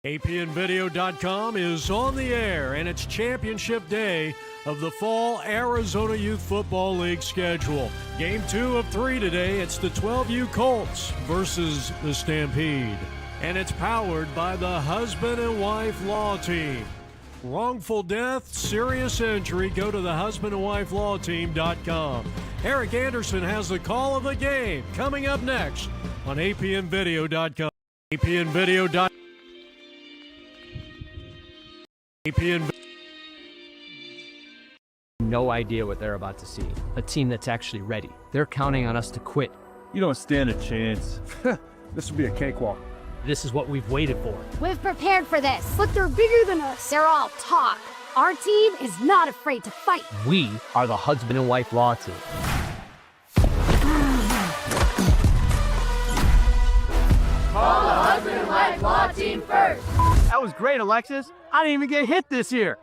APNvideo.com is on the air, and it's championship day of the Fall Arizona Youth Football League schedule. Game 2 of 3 today. It's the 12U Colts versus the Stampede. And it's powered by the husband and wife law team. Wrongful death, serious injury, go to thehusbandandwifelawteam.com. Eric Anderson has the call of the game coming up next on APNvideo.com. APNvideo.com. No idea what they're about to see. A team that's actually ready. They're counting on us to quit. You don't stand a chance. This will be a cakewalk. This is what we've waited for. We've prepared for this, but they're bigger than us. They're all talk. Our team is not afraid to fight. We are the husband and wife law team. Call the husband and wife law team first. That was great, Alexis. I didn't even get hit this year.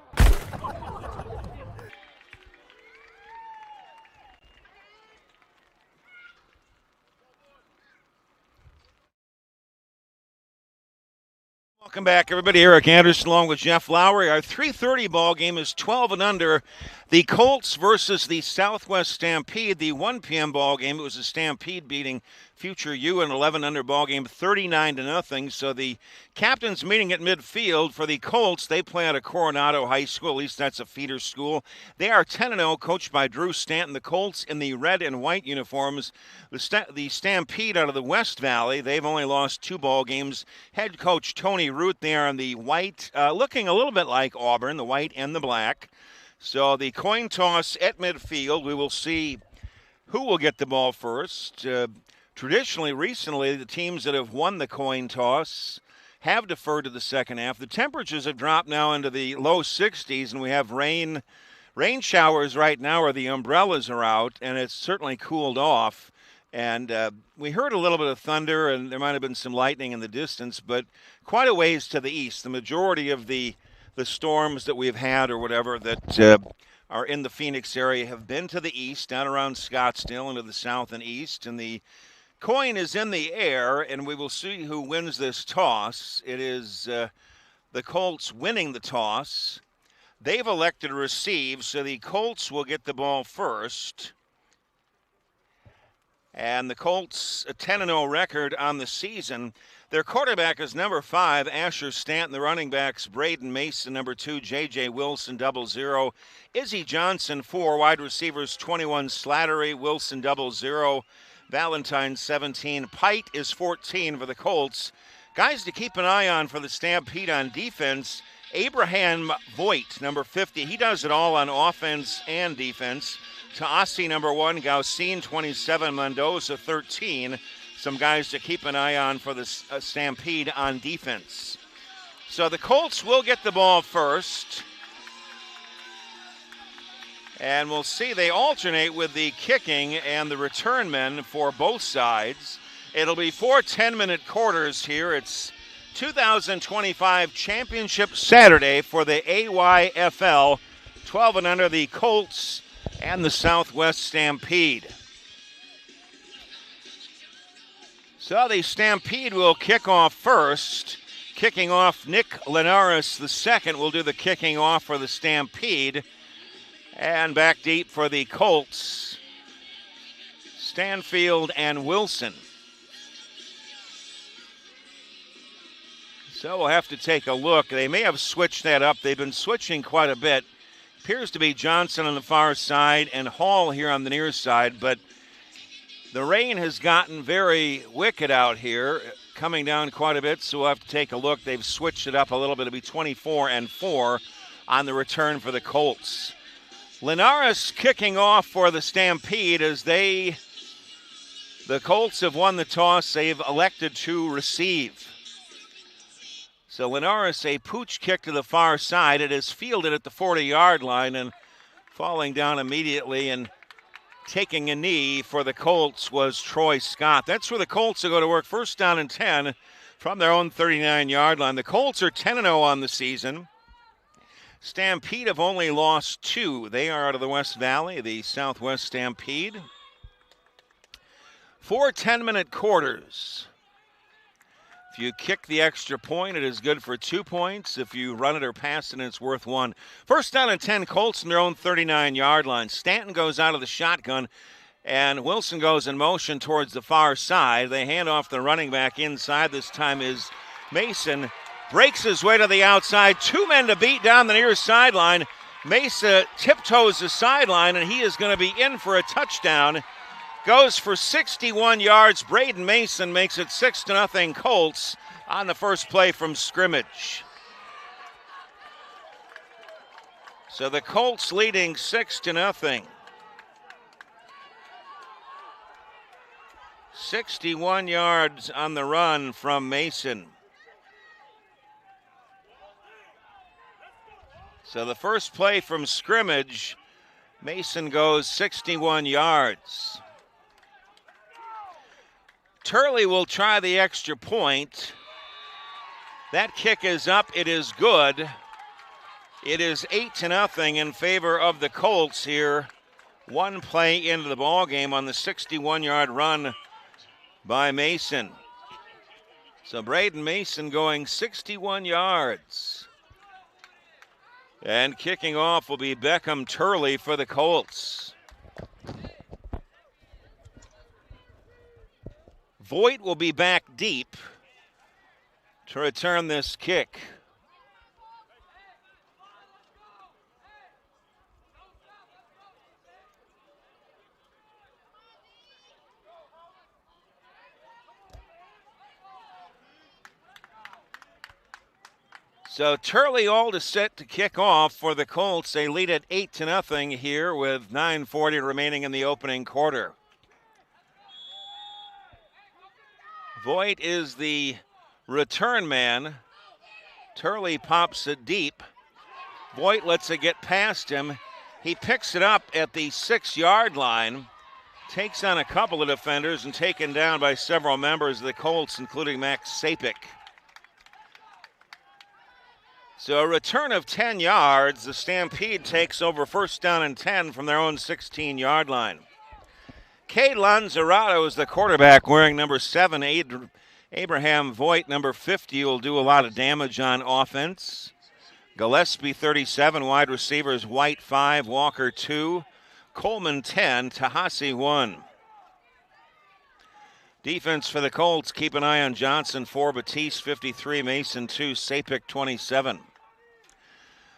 Welcome back, everybody. Eric Anderson along with Jeff Lowry. Our 3:30 ball game is 12 and under. The Colts versus the Southwest Stampede. The 1 p.m. ball game, it was a Stampede beating Future U, an 11 under ball game, 39-0. So the captains meeting at midfield for the Colts. They play out of Coronado High School. At least that's a feeder school. They are 10-0, coached by Drew Stanton. The Colts in the red and white uniforms. The Stampede out of the West Valley. They've only lost 2 ball games. Head coach Tony Root there in the white, looking a little bit like Auburn, the white and the black. So the coin toss at midfield. We will see who will get the ball first. Traditionally, recently, the teams that have won the coin toss have deferred to the second half. The temperatures have dropped now into the low 60s, and we have rain showers right now, or the umbrellas are out, and it's certainly cooled off. And we heard a little bit of thunder, and there might have been some lightning in the distance, but quite a ways to the east. The majority of the storms that we've had or whatever that are in the Phoenix area have been to the east, down around Scottsdale into the south and east. And the coin is in the air, and we will see who wins this toss. It is the Colts winning the toss. They've elected to receive, so the Colts will get the ball first. And the Colts, a 10-0 record on the season. Their quarterback is number 5, Asher Stanton. The running backs, Braden Mason, number 2, J.J. Wilson, 00. Izzy Johnson, 4. Wide receivers, 21, Slattery, Wilson, 00. Valentine, 17. Pite is 14 for the Colts. Guys to keep an eye on for the Stampede on defense, Abraham Voigt, number 50. He does it all on offense and defense. Taasi, number 1, Gaucine, 27, Mendoza, 13. Some guys to keep an eye on for the Stampede on defense. So the Colts will get the ball first. And we'll see, they alternate with the kicking and the return men for both sides. It'll be 4 10-minute quarters here. It's 2025 Championship Saturday for the AYFL. 12 and under, the Colts and the Southwest Stampede. So the Stampede will kick off first. Kicking off, Nick Linares II will do the kicking off for the Stampede. And back deep for the Colts, Stanfield and Wilson. So we'll have to take a look. They may have switched that up. They've been switching quite a bit. Appears to be Johnson on the far side and Hall here on the near side, but the rain has gotten very wicked out here, coming down quite a bit, so we'll have to take a look. They've switched it up a little bit. It'll be 24 and 4 on the return for the Colts. Linares kicking off for the Stampede as the Colts have won the toss. They've elected to receive. So Linares, a pooch kick to the far side. It is fielded at the 40-yard line, and falling down immediately and taking a knee for the Colts was Troy Scott. That's where the Colts will go to work. First down and 10 from their own 39-yard line. The Colts are 10-0 on the season. Stampede have only lost 2. They are out of the West Valley, the Southwest Stampede. 4 10-minute quarters. If you kick the extra point, it is good for 2 points. If you run it or pass it, it's worth 1. First down and 10, Colts in their own 39-yard line. Stanton goes out of the shotgun, and Wilson goes in motion towards the far side. They hand off the running back inside. This time is Mason. Breaks his way to the outside. 2 men to beat down the near sideline. Mesa tiptoes the sideline, and he is going to be in for a touchdown. Goes for 61 yards. Braden Mason makes it 6-0 Colts on the first play from scrimmage. So the Colts leading 6-0. 61 yards on the run from Mason. So the first play from scrimmage, Mason goes 61 yards. Turley will try the extra point. That kick is up. It is good. It is 8-0 in favor of the Colts here. 1 play into the ball game on the 61-yard run by Mason. So Braden Mason going 61 yards. And kicking off will be Beckham Turley for the Colts. Voigt will be back deep to return this kick. So Turley all to set to kick off for the Colts. They lead at 8-0 here with 9:40 remaining in the opening quarter. Voigt is the return man. Turley pops it deep. Voigt lets it get past him. He picks it up at the 6-yard line, takes on a couple of defenders and taken down by several members of the Colts, including Max Sapik. So a return of 10 yards. The Stampede takes over first down and 10 from their own 16-yard line. Cade Lanzarato is the quarterback wearing number 7. Abraham Voigt, number 50, will do a lot of damage on offense. Gillespie, 37. Wide receivers, White, 5. Walker, 2. Coleman, 10. Tahasi, 1. Defense for the Colts, keep an eye on Johnson, 4. Batiste, 53. Mason, 2. Sapik, 27.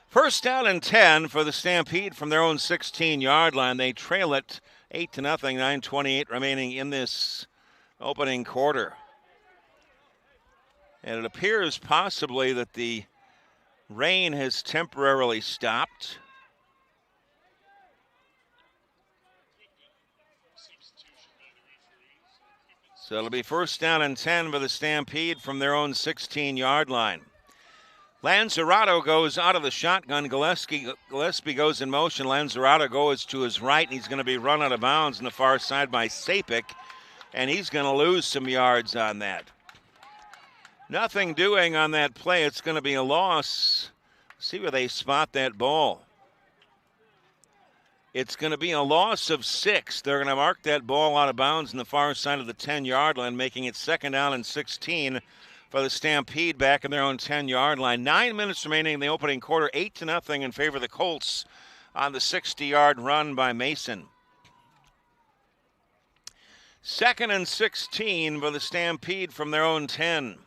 First down and 10 for the Stampede from their own 16-yard line. They trail it 8-0, 9:28 remaining in this opening quarter. And it appears possibly that the rain has temporarily stopped. So it'll be first down and 10 for the Stampede from their own 16-yard line. Lanzarato goes out of the shotgun. Gillespie goes in motion. Lanzarato goes to his right, and he's going to be run out of bounds on the far side by Sapik, and he's going to lose some yards on that. Nothing doing on that play. It's going to be a loss. See where they spot that ball. It's going to be a loss of 6. They're going to mark that ball out of bounds on the far side of the 10-yard line, making it second down and 16 for the Stampede back in their own 10-yard line. 9 minutes remaining in the opening quarter, 8-0 in favor of the Colts on the 60-yard run by Mason. Second and 16 for the Stampede from their own 10.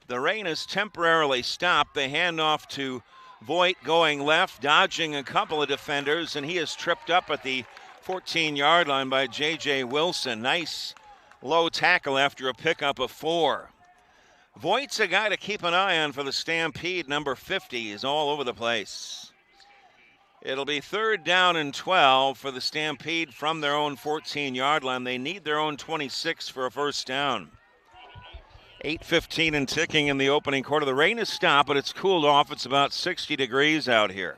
The rain has temporarily stopped. They hand off to Voigt going left, dodging a couple of defenders, and he is tripped up at the 14-yard line by J.J. Wilson. Nice low tackle after a pickup of 4. Voigt's a guy to keep an eye on for the Stampede. Number 50 is all over the place. It'll be third down and 12 for the Stampede from their own 14-yard line. They need their own 26 for a first down. 8:15 and ticking in the opening quarter. The rain has stopped, but it's cooled off. It's about 60 degrees out here.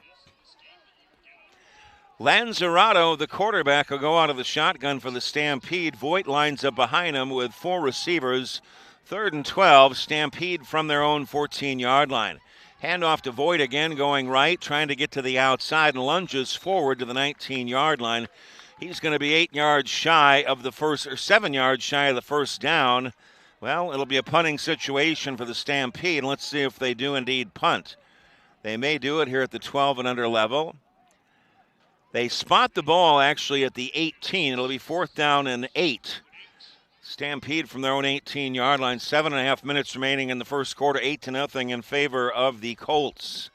Lanzarato, the quarterback, will go out of the shotgun for the Stampede. Voigt lines up behind him with 4 receivers. Third and 12, Stampede from their own 14-yard line. Handoff to Voigt again, going right, trying to get to the outside, and lunges forward to the 19-yard line. He's going to be 8 yards shy of the first, or 7 yards shy of the first down. Well, it'll be a punting situation for the Stampede. Let's see if they do indeed punt. They may do it here at the 12 and under level. They spot the ball actually at the 18. It'll be 4th down and 8. Stampede from their own 18-yard line. 7.5 minutes remaining in the first quarter. 8-0 in favor of the Colts.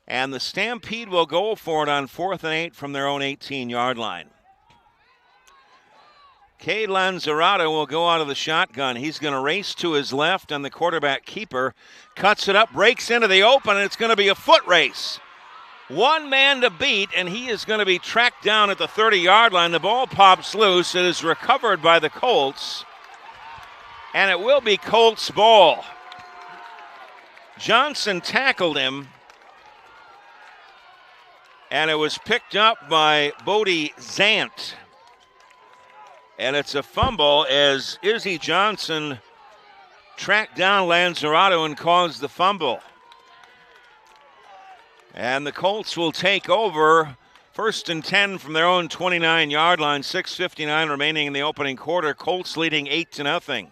And the Stampede will go for it on 4th and 8 from their own 18-yard line. Cade Lanzarato will go out of the shotgun. He's going to race to his left, and the quarterback keeper cuts it up, breaks into the open, and it's going to be a foot race. One man to beat, and he is going to be tracked down at the 30-yard line. The ball pops loose. It is recovered by the Colts, and it will be Colts ball. Johnson tackled him, and it was picked up by Bodie Zant. And it's a fumble as Izzy Johnson tracked down Lanzarato and caused the fumble. And the Colts will take over. 1st and 10 from their own 29-yard line. 6:59 remaining in the opening quarter. Colts leading 8-0.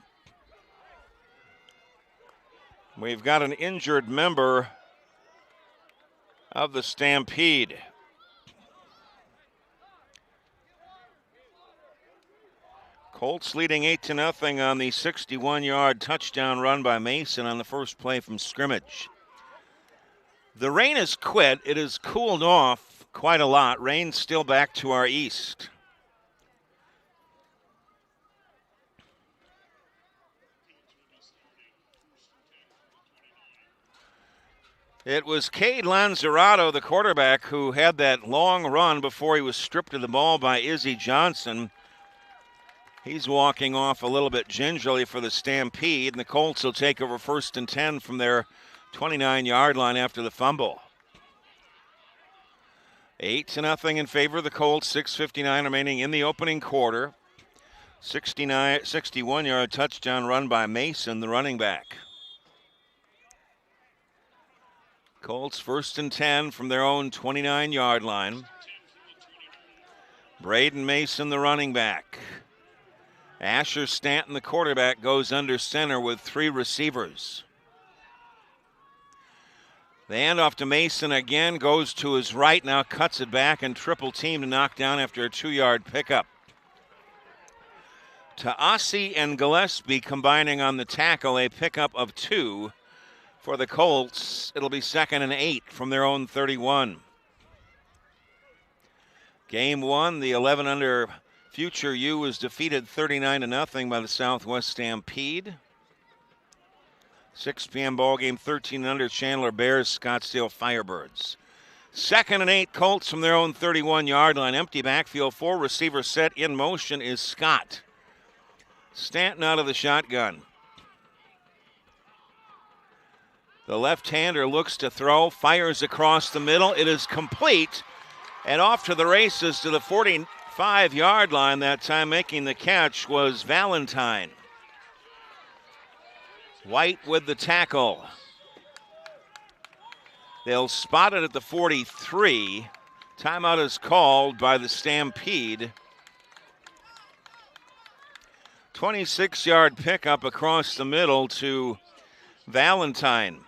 We've got an injured member of the Stampede. Colts leading 8-0 on the 61-yard touchdown run by Mason on the first play from scrimmage. The rain has quit. It has cooled off quite a lot. Rain's still back to our east. It was Cade Lanzarato, the quarterback, who had that long run before he was stripped of the ball by Izzy Johnson. He's walking off a little bit gingerly for the Stampede, and the Colts will take over 1st and 10 from their 29-yard line after the fumble. 8-0 in favor of the Colts. 6:59 remaining in the opening quarter. 61-yard touchdown run by Mason, the running back. Colts 1st and 10 from their own 29-yard line. Braden Mason, the running back. Asher Stanton, the quarterback, goes under center with 3 receivers. The handoff to Mason again, goes to his right, now cuts it back and triple team to knock down after a 2-yard pickup. Taasi and Gillespie combining on the tackle, a pickup of 2 for the Colts. It'll be 2nd and 8 from their own 31. Game 1, the 11 under Future U was defeated 39-0 by the Southwest Stampede. 6 p.m. ball game, 13 under Chandler Bears, Scottsdale Firebirds. 2nd and 8, Colts from their own 31-yard line. Empty backfield, 4 receiver set. In motion is Scott. Stanton out of the shotgun. The left-hander looks to throw, fires across the middle. It is complete, and off to the races to the 45-yard line. That time making the catch was Valentine. White with the tackle. They'll spot it at the 43. Timeout is called by the Stampede. 26-yard pickup across the middle to Valentine.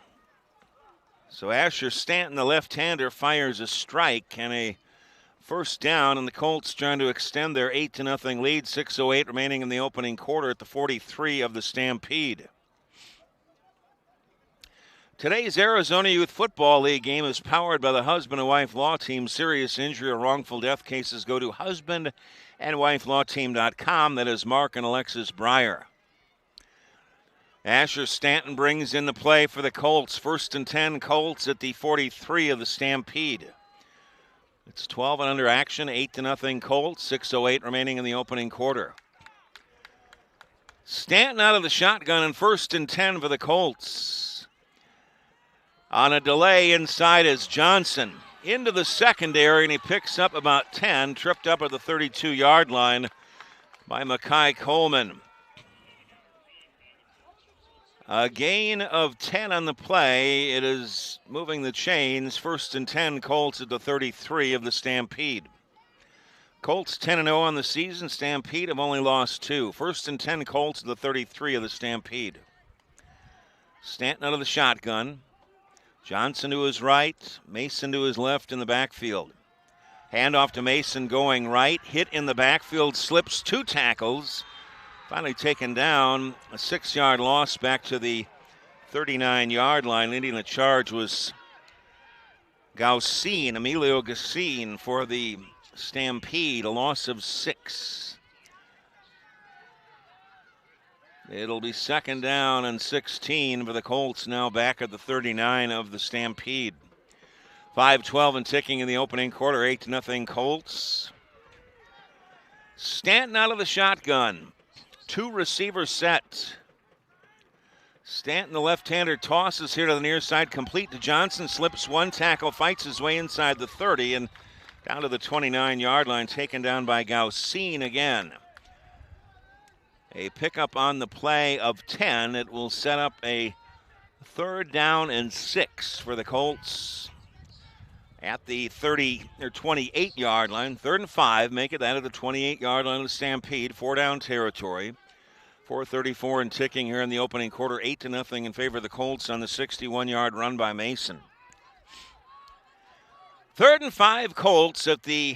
So Asher Stanton, the left-hander, fires a strike and a first down, and the Colts trying to extend their 8-0 lead. 6:08 remaining in the opening quarter at the 43 of the Stampede. Today's Arizona Youth Football League game is powered by the Husband and Wife Law Team. Serious injury or wrongful death cases, go to husbandandwifelawteam.com. That is Mark and Alexis Breyer. Asher Stanton brings in the play for the Colts. 1st and 10, Colts at the 43 of the Stampede. It's 12 and under action, 8-0 Colts. 6:08 remaining in the opening quarter. Stanton out of the shotgun, and 1st and 10 for the Colts. On a delay inside is Johnson. Into the secondary, and he picks up about 10, tripped up at the 32-yard line by Makai Coleman. A gain of 10 on the play. It is moving the chains. 1st and 10, Colts at the 33 of the Stampede. Colts 10-0 on the season. Stampede have only lost 2. 1st and 10 Colts to the 33 of the Stampede. Stanton out of the shotgun. Johnson to his right, Mason to his left in the backfield. Handoff to Mason going right, hit in the backfield, slips 2 tackles. Finally taken down, a 6-yard loss back to the 39-yard line. Leading the charge was Emilio Gaucin for the Stampede, a loss of 6. It'll be 2nd down and 16 for the Colts, now back at the 39 of the Stampede. 5:12 and ticking in the opening quarter, 8-0 Colts. Stanton out of the shotgun. 2 receivers set. Stanton, the left-hander, tosses here to the near side, complete to Johnson, slips 1 tackle, fights his way inside the 30 and down to the 29-yard line, taken down by Gaucin again. A pickup on the play of 10. It will set up a 3rd down and 6 for the Colts at the 28-yard line. 3rd and 5, make it that at the 28-yard line of the Stampede. 4-down territory. 4:34 and ticking here in the opening quarter. 8-0 in favor of the Colts on the 61-yard run by Mason. 3rd and 5 Colts at the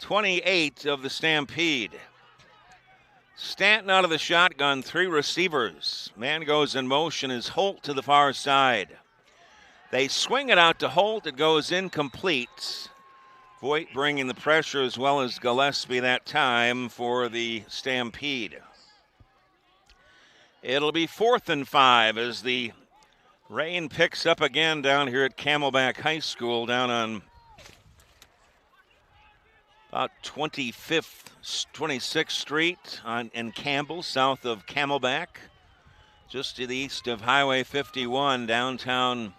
28 of the Stampede. Stanton out of the shotgun, 3 receivers. Man goes in motion is Holt to the far side. They swing it out to Holt. It goes incomplete. Voigt bringing the pressure as well as Gillespie that time for the Stampede. It'll be 4th and 5 as the rain picks up again down here at Camelback High School down on about 26th Street in Campbell, south of Camelback, just to the east of Highway 51, downtown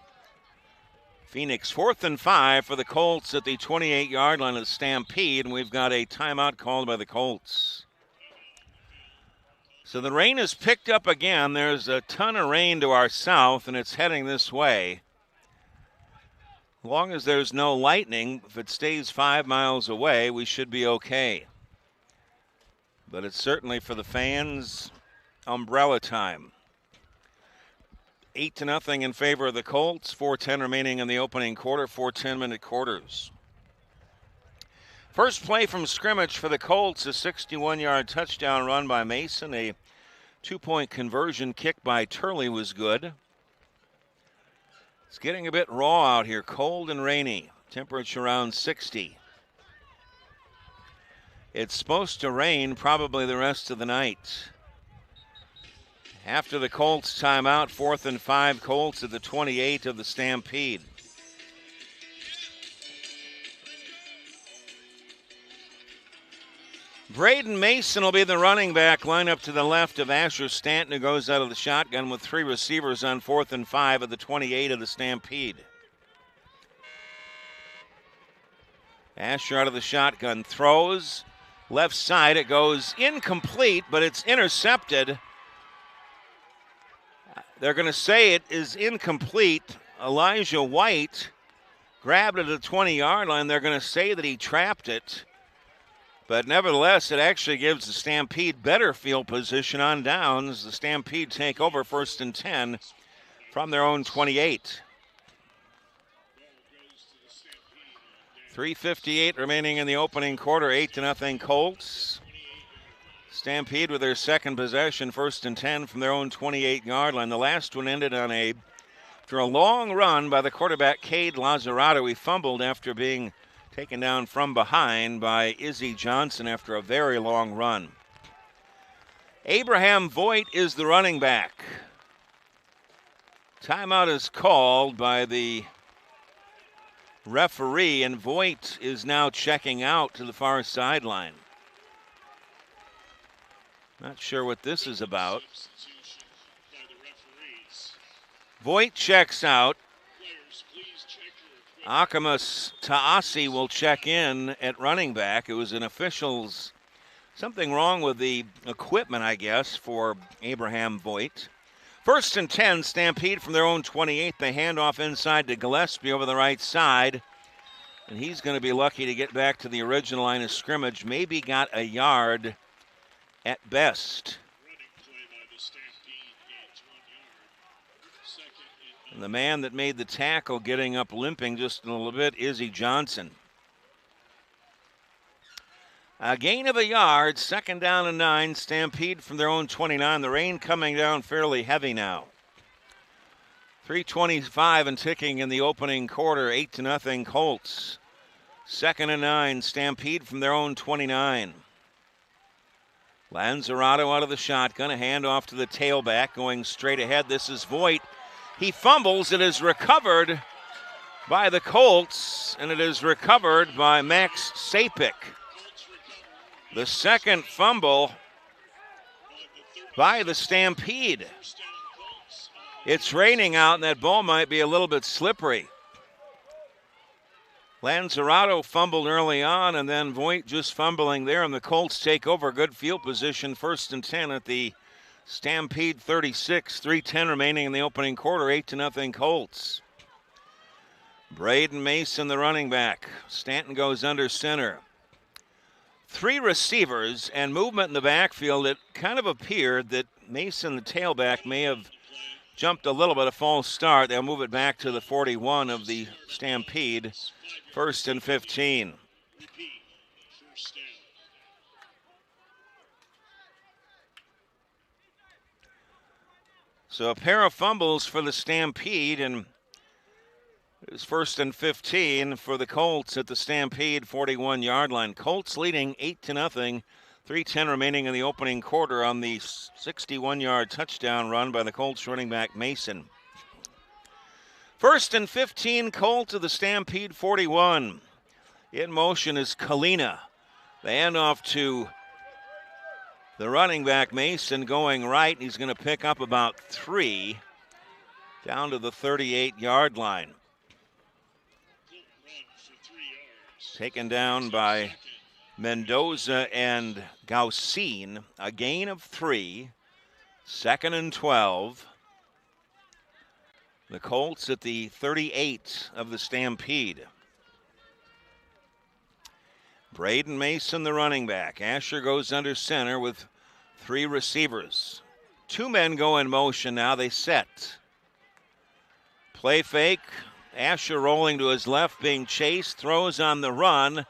Phoenix. 4th and 5 for the Colts at the 28-yard line of the Stampede, and we've got a timeout called by the Colts. So the rain has picked up again. There's a ton of rain to our south, and it's heading this way. As long as there's no lightning, if it stays 5 miles away, we should be okay. But it's certainly for the fans, umbrella time. 8-0 in favor of the Colts. 4:10 remaining in the opening quarter. 4 10-minute quarters. First play from scrimmage for the Colts, a 61-yard touchdown run by Mason. A 2-point conversion kick by Turley was good. It's getting a bit raw out here, cold and rainy. Temperature around 60. It's supposed to rain probably the rest of the night. After the Colts timeout, 4th and 5 Colts at the 28 of the Stampede. Braden Mason will be the running back, line up to the left of Asher Stanton, who goes out of the shotgun with 3 receivers on 4th and 5 at the 28 of the Stampede. Asher out of the shotgun, throws. Left side, it goes incomplete, but it's intercepted. They're going to say it is incomplete. Elijah White grabbed it at the 20-yard line. They're going to say that he trapped it. But nevertheless, it actually gives the Stampede better field position on downs. The Stampede take over 1st and 10 from their own 28. 3:58 remaining in the opening quarter. 8-0 Colts. Stampede with their second possession, 1st and 10 from their own 28-yard line. The last one ended on after a long run by the quarterback, Cade Lazzarato. He fumbled after being taken down from behind by Izzy Johnson after a very long run. Abraham Voigt is the running back. Timeout is called by the referee, and Voigt is now checking out to the far sideline. Not sure what this is about. Voigt checks out. Akamas Taasi will check in at running back. It was an official's something wrong with the equipment, I guess, for Abraham Voigt. 1st and 10, Stampede from their own 28. They hand off inside to Gillespie over the right side. And he's going to be lucky to get back to the original line of scrimmage. Maybe got a yard at best. And the man that made the tackle getting up limping just a little bit, Izzy Johnson. A gain of a yard, 2nd down and 9. Stampede from their own 29. The rain coming down fairly heavy now. 3:25 and ticking in the opening quarter, 8-0 Colts. 2nd and 9, Stampede from their own 29. Lanzarato out of the shotgun, a handoff to the tailback, going straight ahead. This is Voigt. He fumbles. It is recovered by the Colts, and it is recovered by Max Sapik. The second fumble by the Stampede. It's raining out, and that ball might be a little bit slippery. Lanzarato fumbled early on, and then Voigt just fumbling there, and the Colts take over. Good field position, 1st and 10 at the Stampede 36. 3:10 remaining in the opening quarter, 8-0 Colts. Braden Mason, the running back. Stanton goes under center. 3 receivers and movement in the backfield. It kind of appeared that Mason, the tailback, may have jumped a little bit, a false start. They'll move it back to the 41 of the Stampede. 1st and 15. So a pair of fumbles for the Stampede, and it's 1st and 15 for the Colts at the Stampede 41-yard line. Colts leading 8-0. 3:10 remaining in the opening quarter on the 61-yard touchdown run by the Colts running back Mason. 1st and 15, Colts of the Stampede 41. In motion is Kalina. The handoff to the running back Mason going right. He's going to pick up about 3 down to the 38-yard line. Taken down by Mendoza and Gaucine. A gain of 3. 2nd and 12. The Colts at the 38 of the Stampede. Braden Mason, the running back. Asher goes under center with 3 receivers. 2 men go in motion now. They set. Play fake. Asher rolling to his left, being chased. Throws on the run.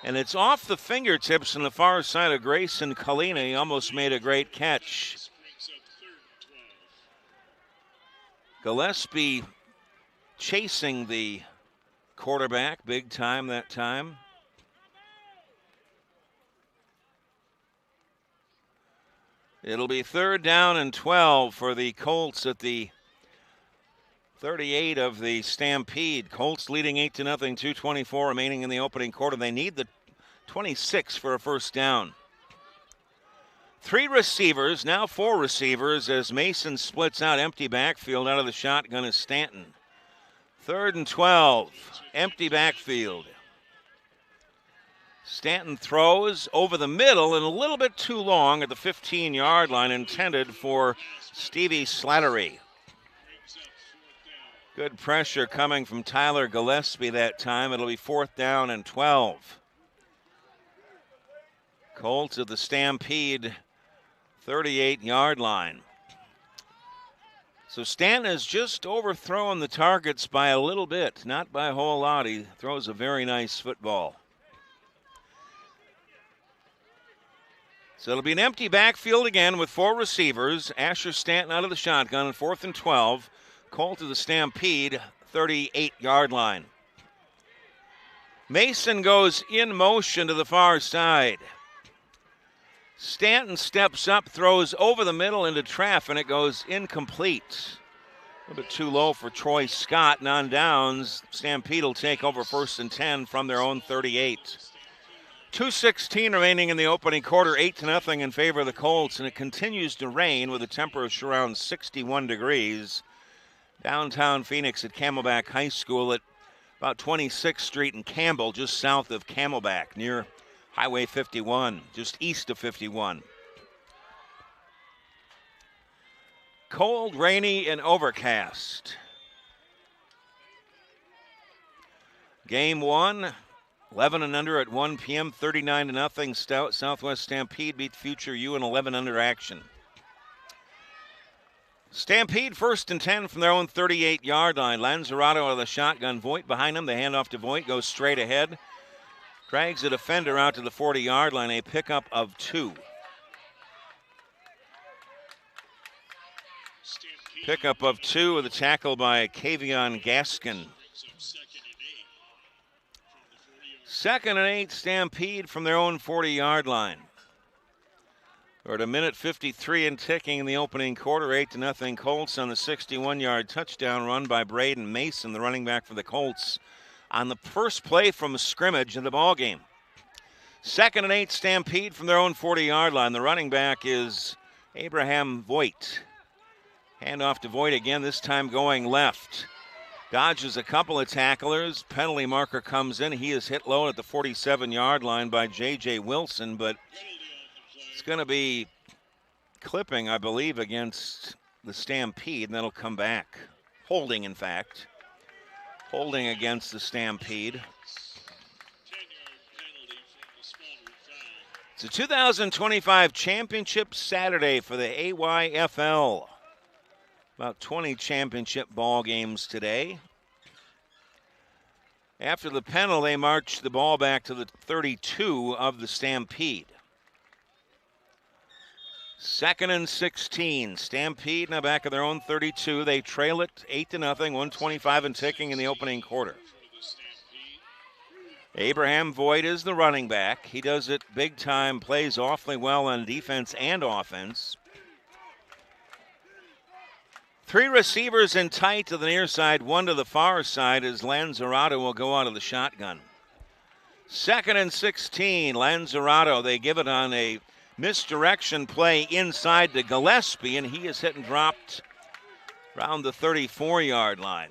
And it's off the fingertips on the far side of Grayson Kalina. He almost made a great catch. Gillespie chasing the quarterback big time that time. It'll be 3rd down and 12 for the Colts at the 38 of the Stampede. Colts leading 8-0, 2:24 remaining in the opening quarter. They need the 26 for a 1st down. 3 receivers, now 4 receivers as Mason splits out. Empty backfield out of the shotgun is Stanton. 3rd and 12, empty backfield. Stanton throws over the middle and a little bit too long at the 15-yard line, intended for Stevie Slattery. Good pressure coming from Tyler Gillespie that time. It'll be 4th down and 12. Colts at the Stampede 38-yard line. So Stanton has just overthrown the targets by a little bit, not by a whole lot. He throws a very nice football. So it'll be an empty backfield again with 4 receivers. Asher Stanton out of the shotgun on 4th and 12. Colts of the Stampede 38-yard line. Mason goes in motion to the far side. Stanton steps up, throws over the middle into traffic, and it goes incomplete. A little bit too low for Troy Scott. And on downs, Stampede will take over 1st and 10 from their own 38. 2:16 remaining in the opening quarter, 8-0 in favor of the Colts, and it continues to rain with a temperature around 61 degrees. Downtown Phoenix at Camelback High School at about 26th Street and Campbell, just south of Camelback, near Highway 51, just east of 51. Cold, rainy, and overcast. Game 1, 11 and under at 1 p.m., 39-0. Southwest Stampede beat Future U in 11 under action. Stampede 1st and 10 from their own 38-yard line. Lanzarato out of the shotgun. Voigt behind him. The handoff to Voigt goes straight ahead. Drags a defender out to the 40-yard line. A pickup of 2. Pickup of 2 with a tackle by Kavion Gaskin. 2nd and 8, Stampede from their own 40-yard line. We're at a minute 53 and ticking in the opening quarter. 8-0 Colts on the 61-yard touchdown run by Braden Mason, the running back for the Colts, on the first play from a scrimmage in the ballgame. 2nd and 8, Stampede from their own 40-yard line. The running back is Abraham Voigt. Handoff to Voigt again, this time going left. Dodges a couple of tacklers. Penalty marker comes in. He is hit low at the 47-yard line by J.J. Wilson, but it's going to be clipping, I believe, against the Stampede, and that'll come back. Holding, in fact. Holding against the Stampede. It's a 2025 championship Saturday for the AYFL. About 20 championship ball games today. After the penalty, they march the ball back to the 32 of the Stampede. 2nd and 16. Stampede now back at their own 32. They trail it 8-0, 1:25 and ticking in the opening quarter. Abraham Voigt is the running back. He does it big time, plays awfully well on defense and offense. 3 receivers in tight to the near side, 1 to the far side as Lanzarato will go out of the shotgun. 2nd and 16, Lanzarato, they give it on a misdirection play inside to Gillespie, and he is hit and dropped around the 34-yard line.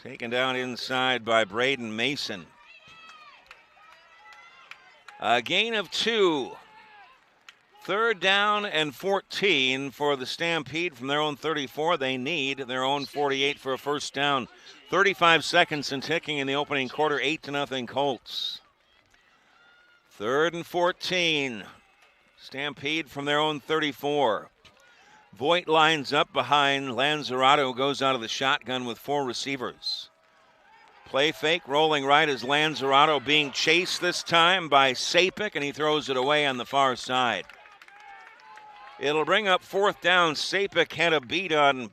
Taken down inside by Braden Mason. A gain of 2. 3rd down and 14 for the Stampede from their own 34. They need their own 48 for a first down. 35 seconds and ticking in the opening quarter. 8-0 Colts. 3rd and 14. Stampede from their own 34. Voigt lines up behind Lanzarato, goes out of the shotgun with 4 receivers. Play fake, rolling right as Lanzarato being chased this time by Sapik, and he throws it away on the far side. It'll bring up 4th down. Sapik had a beat on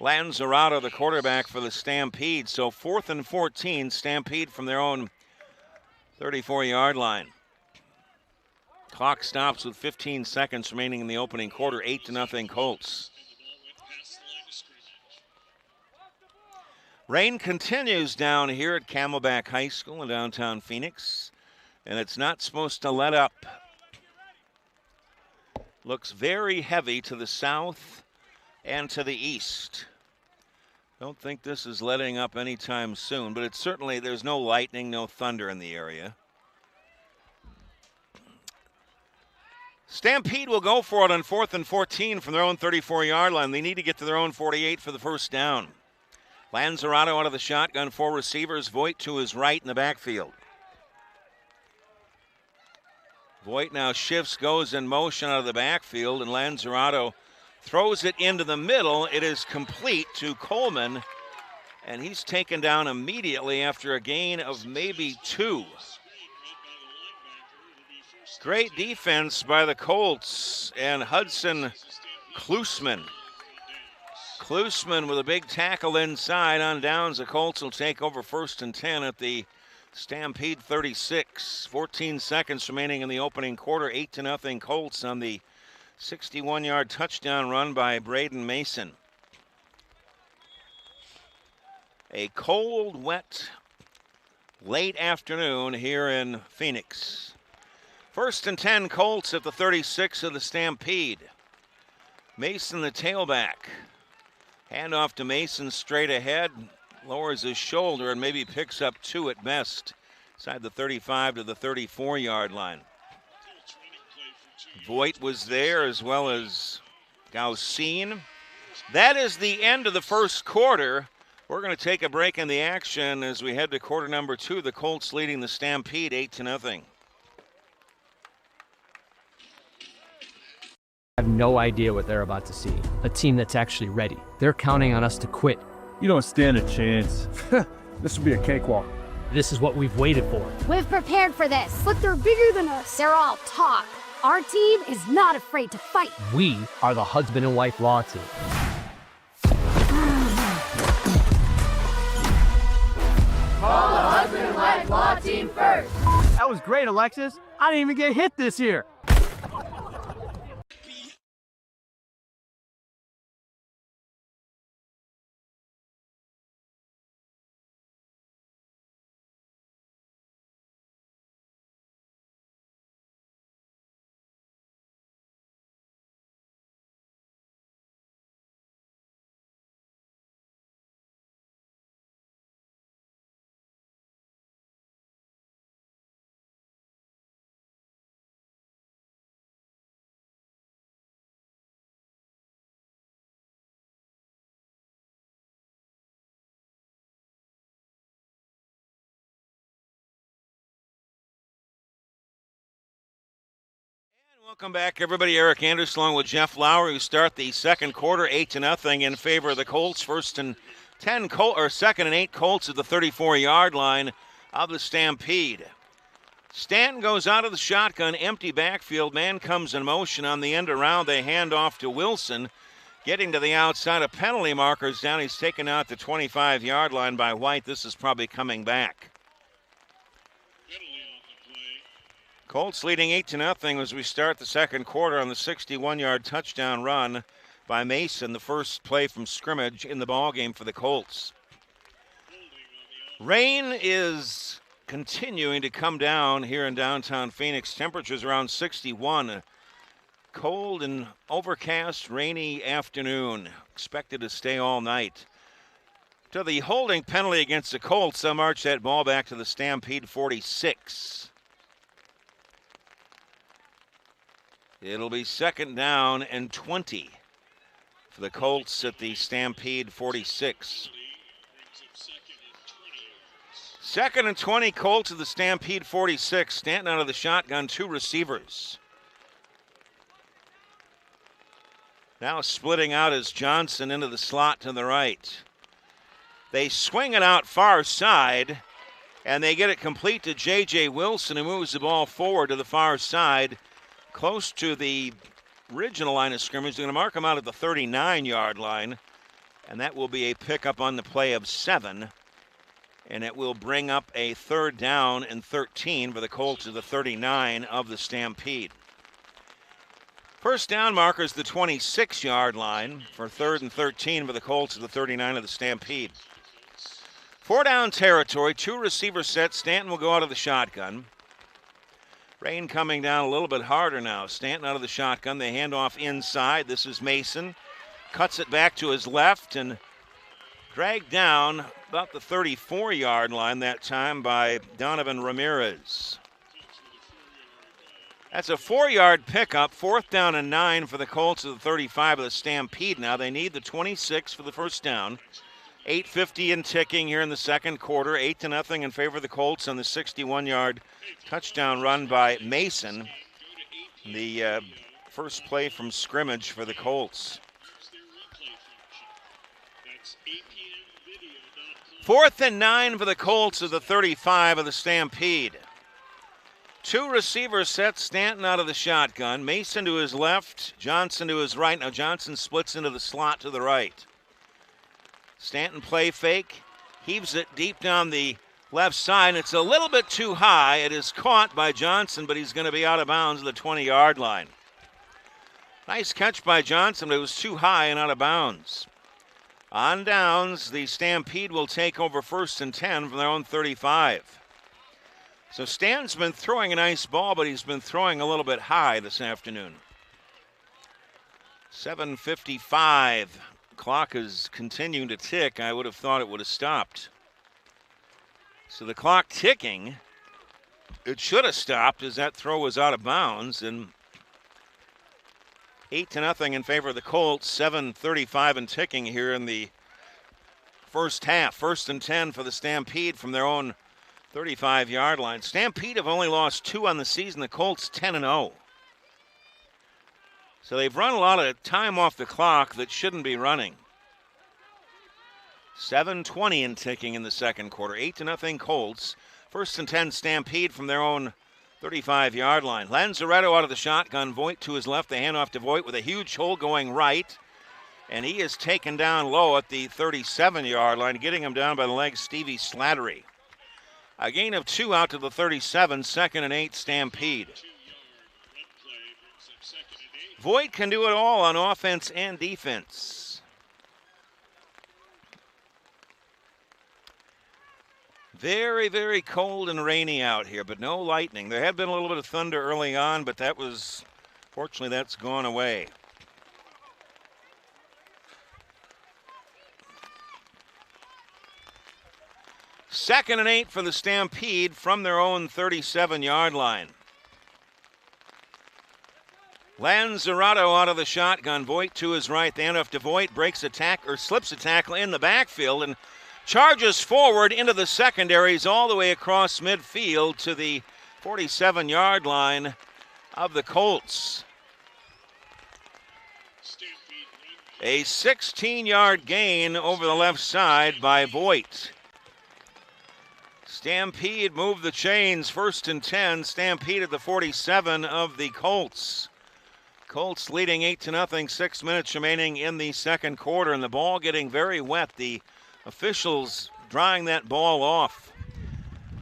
Lanzarato, the quarterback for the Stampede. So 4th and 14, Stampede from their own 34-yard line. Clock stops with 15 seconds remaining in the opening quarter. 8-0 Colts. Rain continues down here at Camelback High School in downtown Phoenix, and it's not supposed to let up. Looks very heavy to the south and to the east. Don't think this is letting up anytime soon, but it's certainly, there's no lightning, no thunder in the area. Stampede will go for it on 4th and 14 from their own 34-yard line. They need to get to their own 48 for the first down. Lanzarato out of the shotgun, 4 receivers. Voigt to his right in the backfield. Voigt now shifts, goes in motion out of the backfield, and Lanzarato throws it into the middle. It is complete to Coleman, and he's taken down immediately after a gain of maybe 2. Great defense by the Colts and Hudson Klusman. Klusman with a big tackle inside on downs. The Colts will take over 1st and 10 at the Stampede 36. 14 seconds remaining in the opening quarter. 8-0 Colts on the 61-yard touchdown run by Braden Mason. A cold, wet, late afternoon here in Phoenix. 1st and 10 Colts at the 36 of the Stampede. Mason the tailback. Handoff to Mason straight ahead. Lowers his shoulder and maybe picks up 2 at best. Inside the 35 to the 34-yard line. Voigt was there as well as Gaucine. That is the end of the first quarter. We're going to take a break in the action as we head to quarter number 2. The Colts leading the Stampede 8-0. I have no idea what they're about to see. A team that's actually ready. They're counting on us to quit. You don't stand a chance. This will be a cakewalk. This is what we've waited for. We've prepared for this. But they're bigger than us. They're all talk. Our team is not afraid to fight. We are the husband and wife law team. Call the husband and wife law team first. That was great, Alexis. I didn't even get hit this year. Welcome back, everybody. Eric Anderson along with Jeff Lowry, who start the second quarter 8-0 in favor of the Colts. First and 10 second and 8 Colts at the 34-yard line of the Stampede. Stanton goes out of the shotgun, empty backfield. Man comes in motion on the end around. They hand off to Wilson, getting to the outside of penalty markers down. He's taken out the 25-yard line by White. This is probably coming back. Colts leading 8-0 as we start the second quarter on the 61-yard touchdown run by Mason, the first play from scrimmage in the ballgame for the Colts. Rain is continuing to come down here in downtown Phoenix. Temperatures around 61. Cold and overcast, rainy afternoon. Expected to stay all night. To the holding penalty against the Colts, they'll march that ball back to the Stampede 46. It'll be second down and 20 for the Colts at the Stampede 46. Second and 20, Colts at the Stampede 46. Stanton out of the shotgun, 2 receivers. Now splitting out is Johnson into the slot to the right. They swing it out far side, and they get it complete to J.J. Wilson, who moves the ball forward to the far side, close to the original line of scrimmage. They're going to mark him out at the 39-yard line, and that will be a pickup on the play of 7, and it will bring up a third down and 13 for the Colts at the 39 of the Stampede. First down marker is the 26-yard line for third and 13 for the Colts at the 39 of the Stampede. 4 down territory, 2 receiver sets. Stanton will go out of the shotgun. Rain coming down a little bit harder now. Stanton out of the shotgun. They hand off inside. This is Mason. Cuts it back to his left and dragged down about the 34-yard line that time by Donovan Ramirez. That's a 4-yard pickup. 4th down and 9 for the Colts at the 35 of the Stampede. Now they need the 26 for the first down. 8:50 and ticking here in the second quarter. 8-0 in favor of the Colts on the 61-yard touchdown run by Mason. The first play from scrimmage for the Colts. 4th and 9 for the Colts at the 35 of the Stampede. 2 receiver sets. Stanton out of the shotgun. Mason to his left, Johnson to his right. Now Johnson splits into the slot to the right. Stanton play fake, heaves it deep down the left side. It's a little bit too high. It is caught by Johnson, but he's going to be out of bounds at the 20-yard line. Nice catch by Johnson, but it was too high and out of bounds. On downs, the Stampede will take over 1st and 10 from their own 35. So Stanton's been throwing a nice ball, but he's been throwing a little bit high this afternoon. 7:55. Clock is continuing to tick. I would have thought it would have stopped. So the clock ticking. It should have stopped as that throw was out of bounds. And 8-0 in favor of the Colts. 7:35 and ticking here in the first half. 1st and 10 for the Stampede from their own 35-yard line. Stampede have only lost 2 on the season. The Colts 10-0. So they've run a lot of time off the clock that shouldn't be running. 7:20 and ticking in the second quarter. 8-0 Colts. 1st and 10 Stampede from their own 35-yard line. Lanzaretto out of the shotgun. Voigt to his left. The handoff to Voigt with a huge hole going right. And he is taken down low at the 37-yard line, getting him down by the legs, Stevie Slattery. A gain of 2 out to the 37, 2nd and 8 Stampede. Voigt can do it all on offense and defense. Very, very cold and rainy out here, but no lightning. There had been a little bit of thunder early on, but fortunately, that's gone away. Second and 8 for the Stampede from their own 37-yard line. Lanzaretto out of the shotgun. Voigt to his right. The handoff to Voigt. Slips a tackle in the backfield and charges forward into the secondaries all the way across midfield to the 47-yard line of the Colts. A 16-yard gain over the left side by Voigt. Stampede moved the chains. 1st and 10. Stampede at the 47 of the Colts. Colts leading 8-0. 6 minutes remaining in the second quarter, and the ball getting very wet. The officials drying that ball off.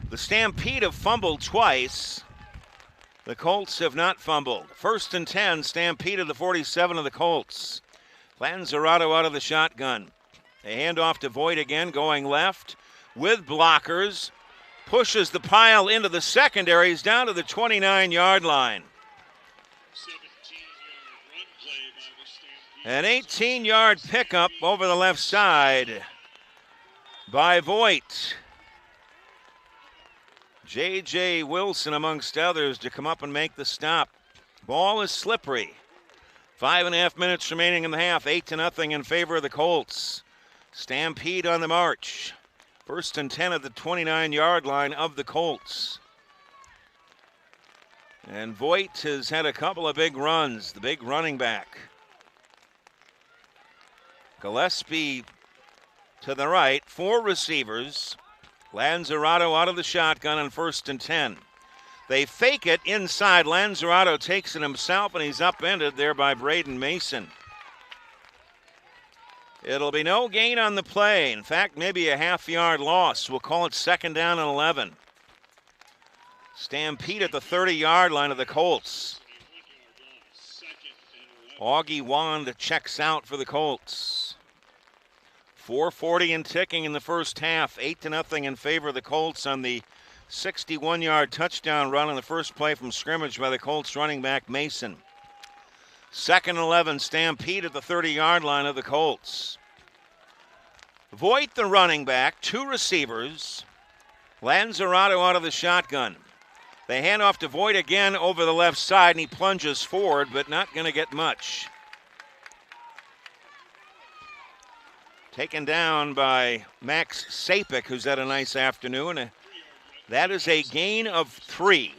The Stampede have fumbled twice. The Colts have not fumbled. 1st and 10. Stampede at the 47 of the Colts. Lanzaretto out of the shotgun. A handoff to Voigt again, going left with blockers. Pushes the pile into the secondaries down to the 29-yard line. An 18-yard pickup over the left side by Voigt. J.J. Wilson, amongst others, to come up and make the stop. Ball is slippery. 5.5 minutes remaining in the half. 8-0 in favor of the Colts. Stampede on the march. 1st and 10 at the 29-yard line of the Colts. And Voigt has had a couple of big runs, the big running back. Gillespie to the right, 4 receivers. Lanzaretto out of the shotgun on 1st and 10. They fake it inside. Lanzaretto takes it himself, and he's upended there by Braden Mason. It'll be no gain on the play. In fact, maybe a half-yard loss. We'll call it 2nd down and 11. Stampede at the 30-yard line of the Colts. Augie Wand checks out for the Colts. 4:40 and ticking in the first half. 8-0 in favor of the Colts on the 61-yard touchdown run on the first play from scrimmage by the Colts running back Mason. 2nd and 11, Stampede at the 30-yard line of the Colts. Voigt, the running back, 2 receivers. Lanzaretto out of the shotgun. They hand off to Voigt again over the left side, and he plunges forward, but not going to get much. Taken down by Max Sapek, who's had a nice afternoon. That is a gain of 3.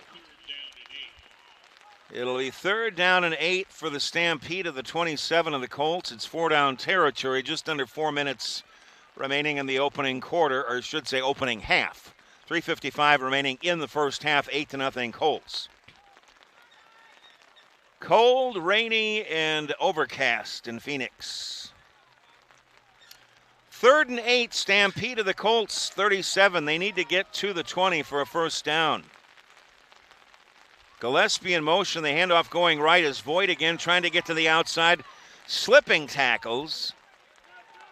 It'll be 3rd down and 8 for the Stampede of the 27 of the Colts. It's 4-down territory, just under 4 minutes remaining in the opening quarter, or I should say opening half. 3:55 remaining in the first half, 8-0 Colts. Cold, rainy, and overcast in Phoenix. 3rd and 8, Stampede of the Colts, 37. They need to get to the 20 for a first down. Gillespie in motion, the handoff going right as Voigt again trying to get to the outside. Slipping tackles.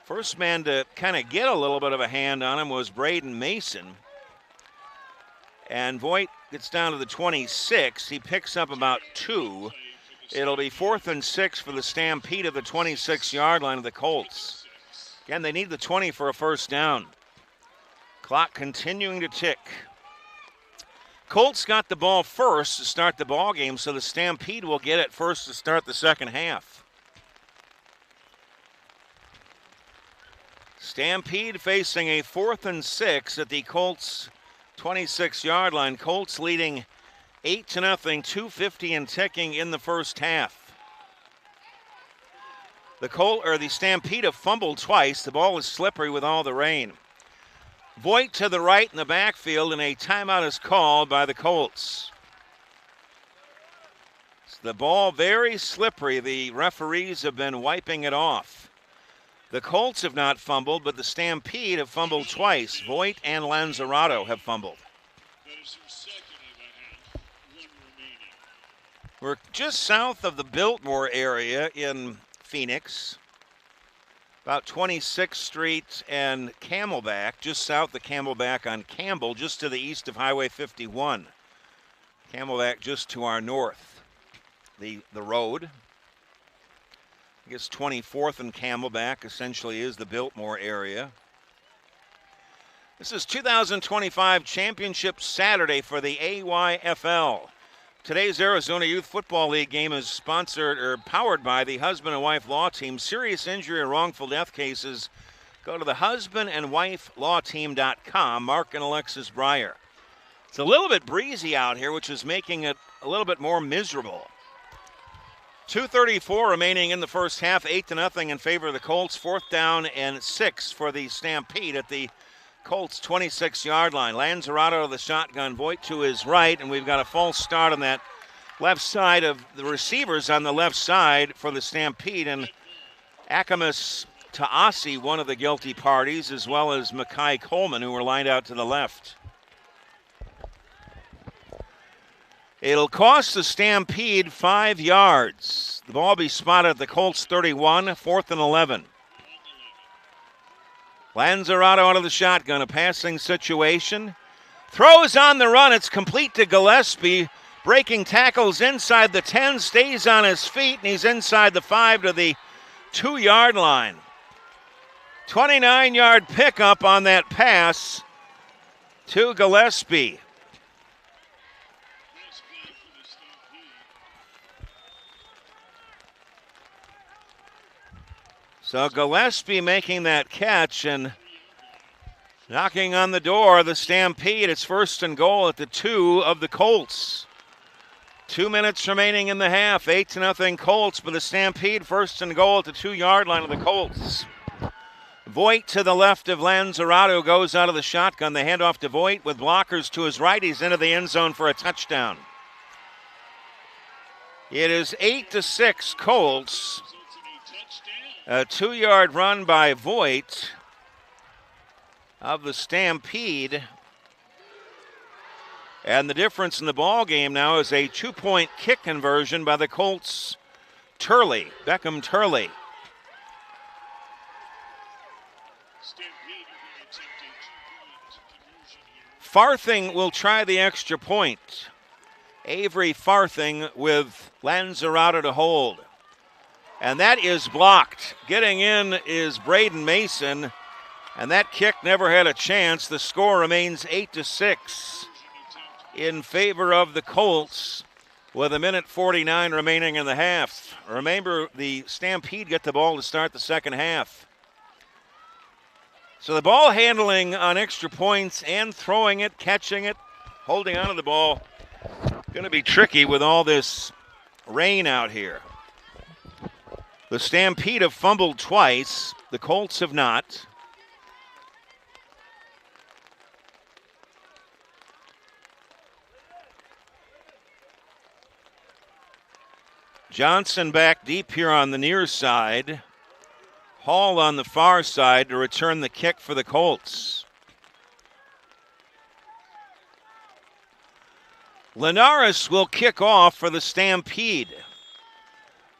First man to kind of get a little bit of a hand on him was Braden Mason. And Voigt gets down to the 26. He picks up about 2. It'll be 4th and 6 for the Stampede of the 26-yard line of the Colts. Again, they need the 20 for a first down. Clock continuing to tick. Colts got the ball first to start the ball game, so the Stampede will get it first to start the second half. Stampede facing a 4th and 6 at the Colts 26-yard line. Colts leading 8-0, 2:50 and ticking in the first half. The Stampede have fumbled twice. The ball is slippery with all the rain. Voigt to the right in the backfield, and a timeout is called by the Colts. The ball very slippery. The referees have been wiping it off. The Colts have not fumbled, but the Stampede have fumbled twice. Voigt and Lanzarato have fumbled. We're just south of the Biltmore area in Phoenix, about 26th Street and Camelback, just south of Camelback on Campbell, just to the east of Highway 51. Camelback just to our north. The road, I guess 24th and Camelback essentially is the Biltmore area. This is 2025 Championship Saturday for the AYFL. Today's Arizona Youth Football League game is powered by the Husband and Wife Law Team. Serious injury or wrongful death cases, go to the husbandandwifelawteam.com. Mark and Alexis Breyer. It's a little bit breezy out here, which is making it a little bit more miserable. 2:34 remaining in the first half, 8-0 in favor of the Colts. 4th down and 6 for the Stampede at the Colts 26-yard line. Lanzarato, the shotgun, Voigt to his right, and we've got a false start on that left side of the receivers on the left side for the Stampede, and Akamas Taasi, one of the guilty parties, as well as Makai Coleman, who were lined out to the left. It'll cost the Stampede 5 yards. The ball will be spotted at the Colts 31, 4th and 11. Lanzarato out of the shotgun, a passing situation. Throws on the run, it's complete to Gillespie. Breaking tackles inside the 10, stays on his feet, and he's inside the 5 to the 2-yard line. 29-yard pickup on that pass to Gillespie. So Gillespie making that catch and knocking on the door of the Stampede. It's 1st and goal at the 2 of the Colts. 2 minutes remaining in the half. 8-0 Colts, but the Stampede 1st and goal at the 2-yard line of the Colts. Voigt to the left of Lanzarato goes out of the shotgun. The handoff to Voigt with blockers to his right. He's into the end zone for a touchdown. It is 8-6 Colts. A 2-yard run by Voigt of the Stampede. And the difference in the ball game now is a 2-point kick conversion by the Colts' Beckham Turley. Farthing will try the extra point. Avery Farthing with Lanzarato to hold. And that is blocked. Getting in is Braden Mason, and that kick never had a chance. The score remains 8-6 in favor of the Colts with 1:49 remaining in the half. Remember, the Stampede get the ball to start the second half. So the ball handling on extra points and throwing it, catching it, holding onto the ball, going to be tricky with all this rain out here. The Stampede have fumbled twice. The Colts have not. Johnson back deep here on the near side. Hall on the far side to return the kick for the Colts. Linares will kick off for the Stampede,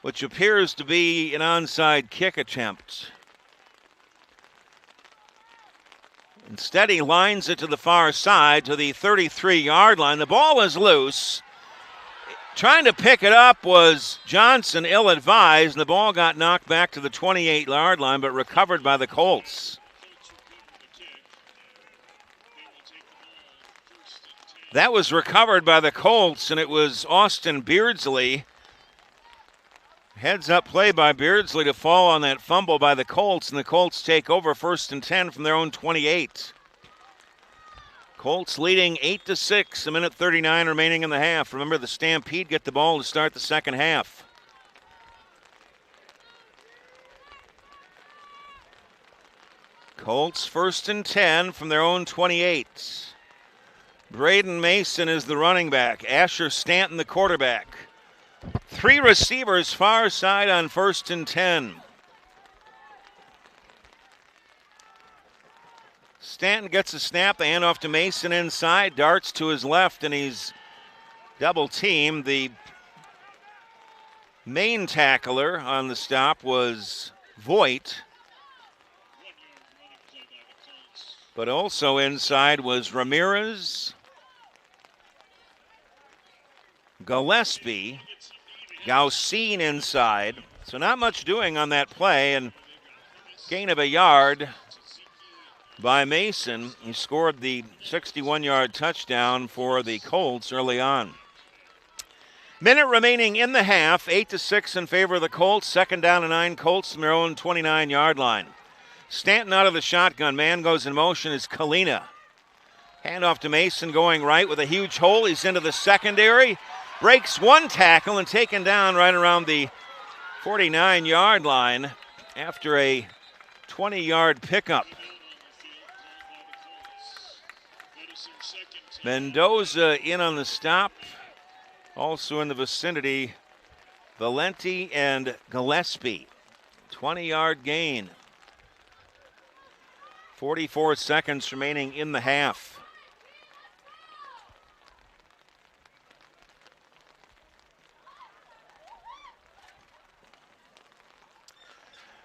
which appears to be an onside kick attempt. Instead, he lines it to the far side to the 33-yard line. The ball is loose. Trying to pick it up was Johnson, ill-advised, and the ball got knocked back to the 28-yard line, but recovered by the Colts. That was recovered by the Colts, and it was Austin Beardsley. Heads up play by Beardsley to fall on that fumble by the Colts, and the Colts take over 1st and 10 from their own 28. Colts leading 8-6, a minute 39 remaining in the half. Remember, the Stampede get the ball to start the second half. Colts 1st and 10 from their own 28. Braden Mason is the running back. Asher Stanton the quarterback. 3 receivers far side on 1st and 10. Stanton gets a snap, the handoff to Mason inside, darts to his left, and he's double teamed. The main tackler on the stop was Voigt, but also inside was Ramirez, Gillespie, Gaucine inside. So not much doing on that play, and gain of a yard by Mason. He scored the 61-yard touchdown for the Colts early on. Minute remaining in the half, 8-6 in favor of the Colts. 2nd down and 9, Colts from their own 29-yard line. Stanton out of the shotgun. Man goes in motion is Kalina. Handoff to Mason going right with a huge hole. He's into the secondary. Breaks one tackle and taken down right around the 49-yard line after a 20-yard pickup. Mendoza in on the stop. Also in the vicinity, Valenti and Gillespie. 20-yard gain. 44 seconds remaining in the half.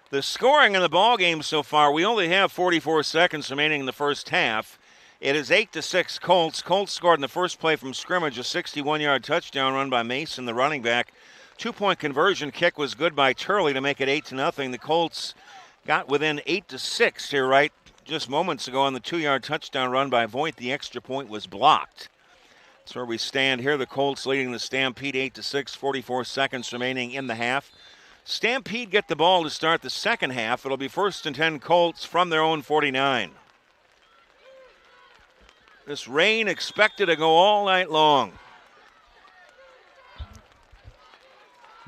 The scoring in the ball game so far, we only have 44 seconds remaining in the first half. It is 8-6 Colts. Colts scored in the first play from scrimmage, a 61-yard touchdown run by Mason, the running back. 2-point conversion kick was good by Turley to make it 8-0. The Colts got within 8-6 here right just moments ago on the 2-yard touchdown run by Voigt. The extra point was blocked. That's where we stand here. The Colts leading the Stampede 8-6, 44 seconds remaining in the half. Stampede get the ball to start the second half. It'll be 1st and 10 Colts from their own 49. This rain expected to go all night long.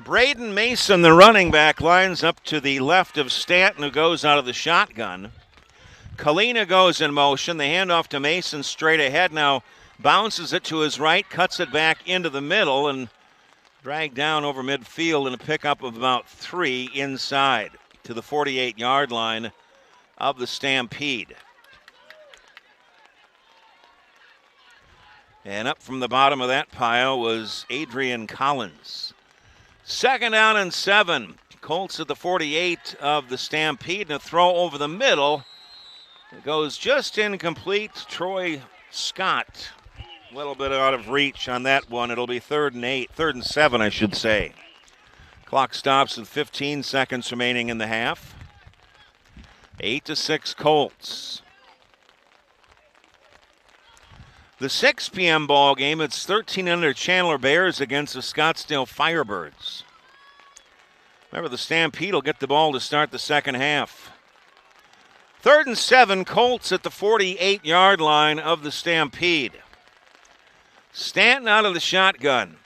Braden Mason, the running back, lines up to the left of Stanton, who goes out of the shotgun. Kalina goes in motion. The handoff to Mason straight ahead. Now bounces it to his right, cuts it back into the middle, and dragged down over midfield in a pickup of about 3 inside to the 48-yard line of the Stampede. And up from the bottom of that pile was Adrian Collins. 2nd down and 7. Colts at the 48 of the Stampede, and a throw over the middle. It goes just incomplete. Troy Scott, a little bit out of reach on that one. It'll be 3rd and 7, I should say. Clock stops with 15 seconds remaining in the half. 8-6 Colts. The 6 p.m. ball game, it's 13 under Chandler Bears against the Scottsdale Firebirds. Remember, the Stampede will get the ball to start the second half. 3rd and 7, Colts at the 48-yard line of the Stampede. Stanton out of the shotgun.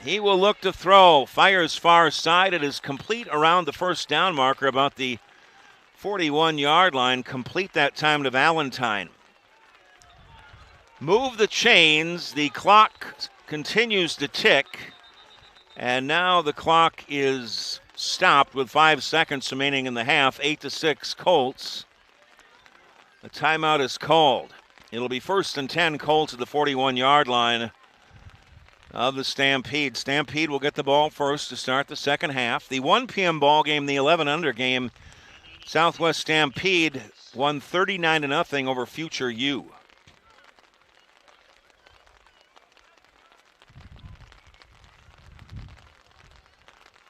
He will look to throw. Fires far side. It is complete around the first down marker, about the 41-yard line. Complete that time to Valentine. Move the chains. The clock continues to tick. And now the clock is stopped with 5 seconds remaining in the half. 8-6 Colts. The timeout is called. It'll be 1st and 10 Colts at the 41-yard line of the Stampede. Stampede will get the ball first to start the second half. The 1 p.m. ball game, the 11 under game, Southwest Stampede won 39-0 over Future U.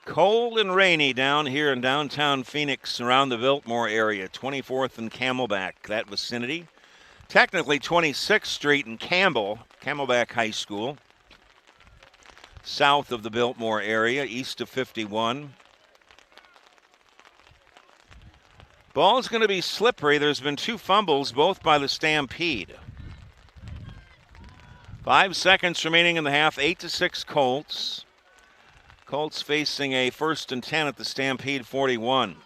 Cold and rainy down here in downtown Phoenix around the Biltmore area. 24th and Camelback, that vicinity. technically 26th Street in Camelback High School, south of the Biltmore area, east of 51. Ball's going to be slippery. There's been 2 fumbles, both by the Stampede. 5 seconds remaining in the half, 8-6 Colts. Colts facing a 1st and 10 at the Stampede 41.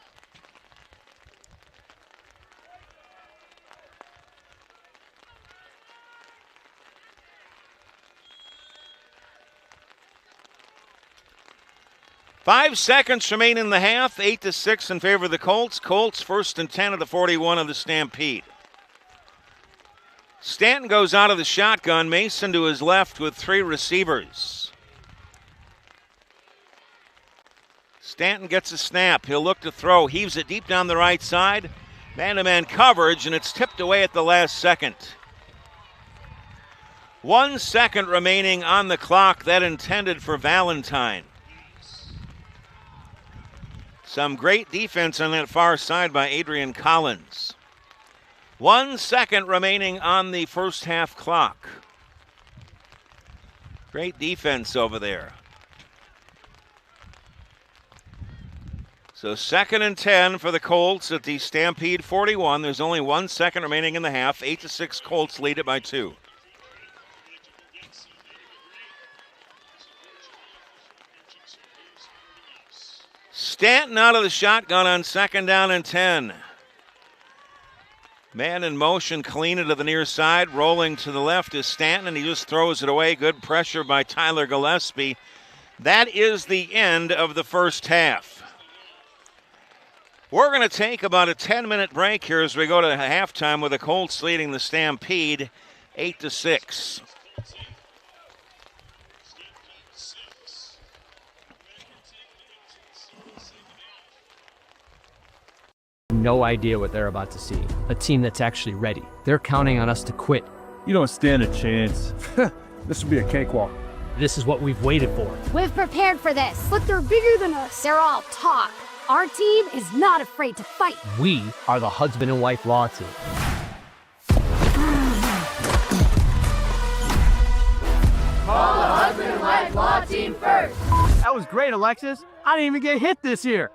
Five seconds remain in the half, 8-6 in favor of the Colts. Colts 1st and 10 at the 41 of the Stampede. Stanton goes out of the shotgun. Mason to his left with 3 receivers. Stanton gets a snap. He'll look to throw. Heaves it deep down the right side. Man-to-man coverage, and it's tipped away at the last second. 1 second remaining on the clock. That intended for Valentine. Some great defense on that far side by Adrian Collins. 1 second remaining on the first half clock. Great defense over there. So 2nd and 10 for the Colts at the Stampede 41. There's only 1 second remaining in the half. 8-6 Colts lead it by 2. Stanton out of the shotgun on 2nd down and 10. Man in motion, Kalina to the near side. Rolling to the left is Stanton, and he just throws it away. Good pressure by Tyler Gillespie. That is the end of the first half. We're going to take about a 10-minute break here as we go to halftime with the Colts leading the Stampede 8-6. No idea what they're about to see. A team that's actually ready. They're counting on us to quit. You don't stand a chance. This will be a cakewalk. This is what we've waited for. We've prepared for this. Look, they're bigger than us. They're all talk. Our team is not afraid to fight. We are the husband and wife law team. Call the husband and wife law team first. That was great, Alexis. I didn't even get hit this year.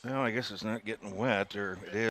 Well, I guess it's not getting wet, or it is.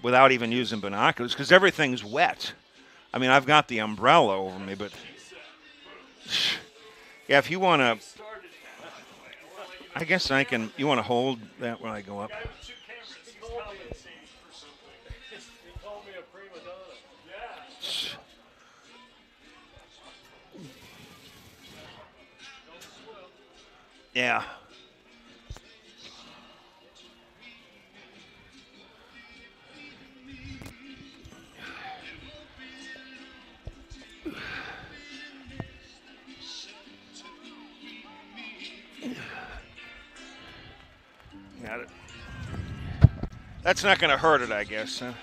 without even using binoculars because everything's wet. I mean, I've got the umbrella over me, but yeah, if you want to, I guess I can, you want to hold that when I go up? Yeah. Got it. That's not going to hurt it, I guess, huh?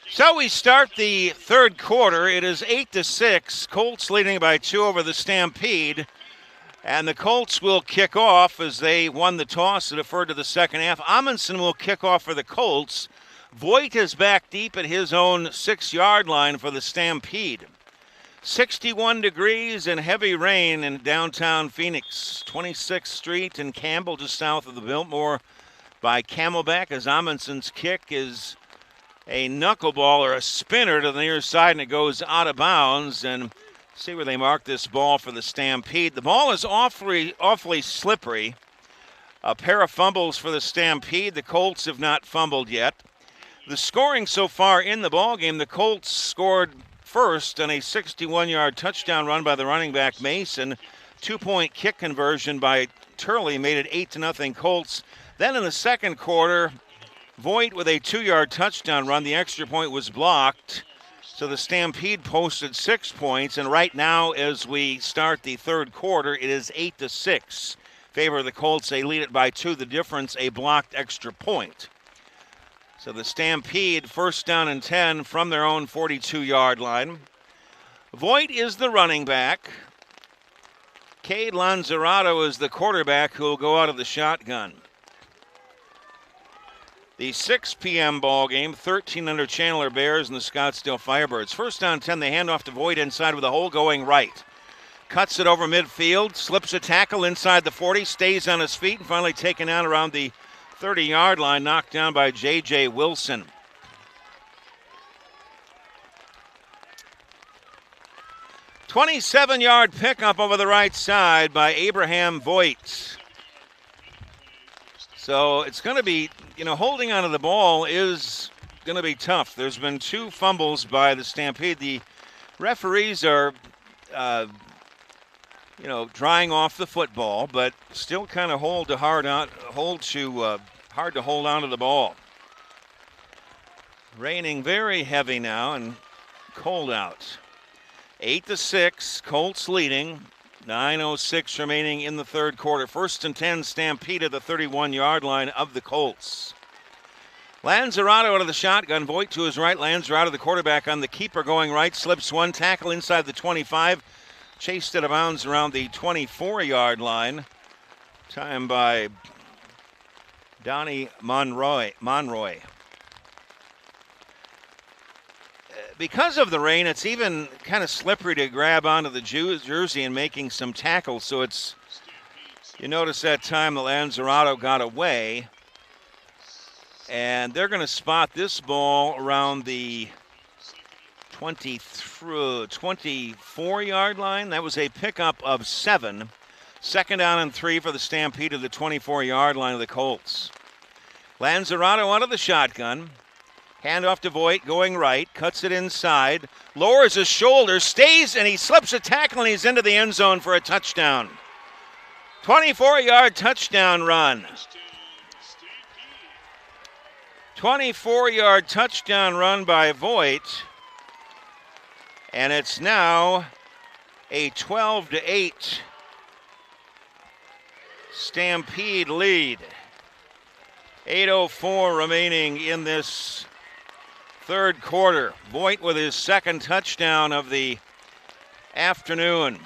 So we start the third quarter. It is 8-6. Colts leading by 2 over the Stampede. And the Colts will kick off as they won the toss and deferred to the second half. Amundsen will kick off for the Colts. Voigt is back deep at his own 6-yard line for the Stampede. 61 degrees and heavy rain in downtown Phoenix. 26th Street and Campbell just south of the Biltmore by Camelback as Amundsen's kick is a knuckleball or a spinner to the near side, and it goes out of bounds. And see where they mark this ball for the Stampede. The ball is awfully slippery. A pair of fumbles for the Stampede. The Colts have not fumbled yet. The scoring so far in the ballgame, the Colts scored first on a 61-yard touchdown run by the running back Mason. 2-point kick conversion by Turley made it 8-0 Colts. Then in the second quarter, Voigt with a 2-yard touchdown run. The extra point was blocked. So the Stampede posted 6 points. And right now, as we start the third quarter, it is 8-6. Favor of the Colts. They lead it by 2. The difference, a blocked extra point. So the Stampede, first down and 10 from their own 42-yard line. Voigt is the running back. Cade Lanzarato is the quarterback who will go out of the shotgun. The 6 p.m. ball game, 13 under Chandler Bears and the Scottsdale Firebirds. First down 10, they hand off to Voigt inside with a hole going right. Cuts it over midfield, slips a tackle inside the 40, stays on his feet, and finally taken out around the 30-yard line, knocked down by J.J. Wilson. "27-yard pickup over the right side by Abraham Voigt. So it's going to be, holding onto the ball is going to be tough. There's been 2 fumbles by the Stampede. The referees are drying off the football, but still kind of hard to hold on to the ball. Raining very heavy now and cold out. 8-6, Colts leading. 9:06 remaining in the third quarter. 1st and 10, Stampede at the 31-yard line of the Colts. Lanzarato out of the shotgun. Voigt to his right. Lanzarato, the quarterback, on the keeper going right. Slips one. Tackle inside the 25. Chased out of bounds around the 24-yard line. Time by Donnie Monroy. Because of the rain, it's even kind of slippery to grab onto the jersey and making some tackles. So you notice that time that Lanzarato got away. And they're going to spot this ball around the 24-yard line. That was a pickup of 7. 2nd down and 3 for the Stampede of the 24-yard line of the Colts. Lanzarato out of the shotgun. Handoff to Voigt, going right, cuts it inside, lowers his shoulder, stays, and he slips a tackle, and he's into the end zone for a touchdown. 24-yard touchdown run. 24-yard touchdown run by Voigt. And it's now a 12-8 Stampede lead. 8:04 remaining in this third quarter. Voigt with his second touchdown of the afternoon.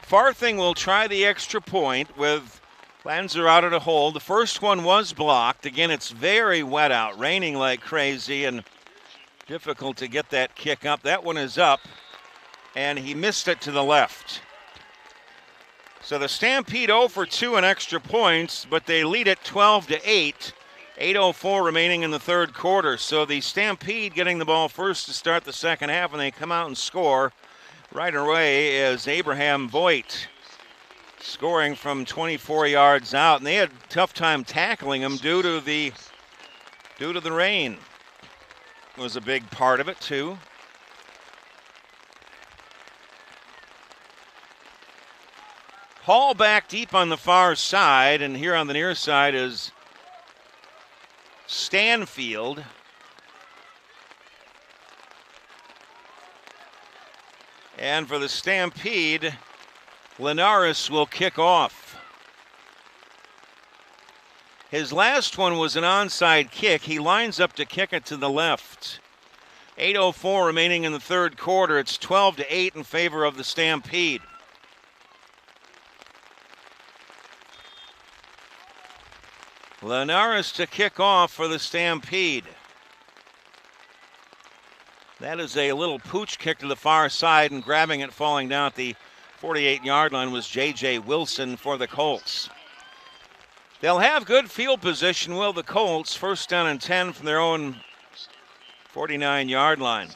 Farthing will try the extra point with Lanzarato to hold. The first one was blocked. Again, it's very wet out, raining like crazy, and difficult to get that kick up. That one is up, and he missed it to the left. So the Stampede 0 for 2 in extra points, but they lead it 12-8. 8:04 remaining in the third quarter. So the Stampede getting the ball first to start the second half, and they come out and score. Right away is Abraham Voigt, scoring from 24 yards out, and they had a tough time tackling him due to the rain. Was a big part of it too. Hall back deep on the far side, and here on the near side is Stanfield. And for the Stampede, Linares will kick off. His last one was an onside kick. He lines up to kick it to the left. 8:04 remaining in the third quarter. It's 12-8 in favor of the Stampede. Linares to kick off for the Stampede. That is a little pooch kick to the far side, and grabbing it, falling down at the 48-yard line was J.J. Wilson for the Colts. They'll have good field position, will the Colts. First down and 10 from their own 49-yard line.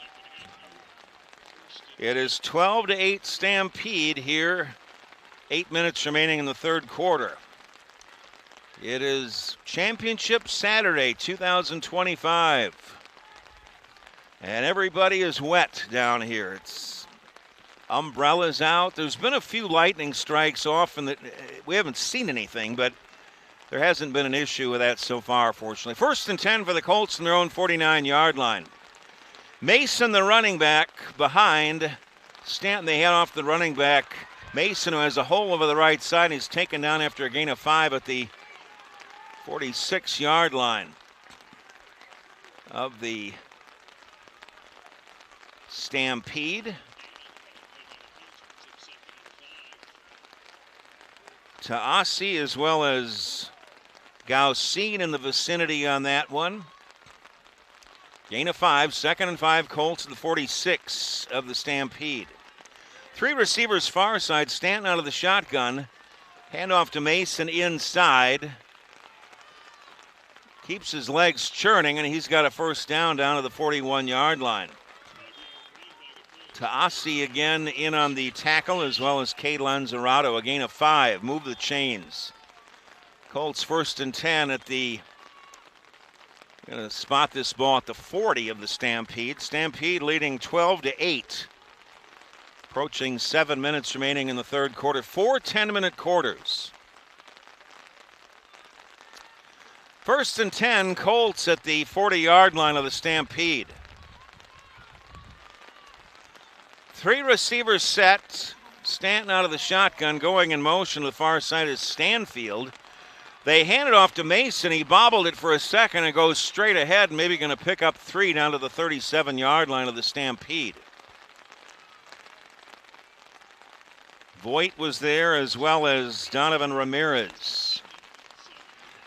It is 12-8 Stampede here. 8 minutes remaining in the third quarter. It is Championship Saturday 2025. And everybody is wet down here. It's umbrellas out. There's been a few lightning strikes off, and we haven't seen anything, but there hasn't been an issue with that so far, fortunately. First and 10 for the Colts in their own 49-yard line. Mason, the running back, behind Stanton. They head off the running back. Mason, who has a hole over the right side, is taken down after a gain of 5 at the 46-yard line of the Stampede. Taasi as well as Gaucine in the vicinity on that one. Gain of 5, 2nd and 5, Colts at the 46 of the Stampede. 3 receivers far side, Stanton out of the shotgun. Handoff to Mason inside. Keeps his legs churning, and he's got a first down to the 41-yard line. Taasi again in on the tackle, as well as Cade Lanzarato. A gain of 5. Move the chains. Colts first and 10 at the Going to spot this ball at the 40 of the Stampede. Stampede leading 12-8. Approaching 7 minutes remaining in the third quarter. 4 10-minute quarters. 1st and 10, Colts at the 40-yard line of the Stampede. 3 receivers set. Stanton out of the shotgun, going in motion to the far side is Stanfield. They hand it off to Mason. He bobbled it for a second and goes straight ahead, maybe going to pick up 3 down to the 37-yard line of the Stampede. Voigt was there as well as Donovan Ramirez.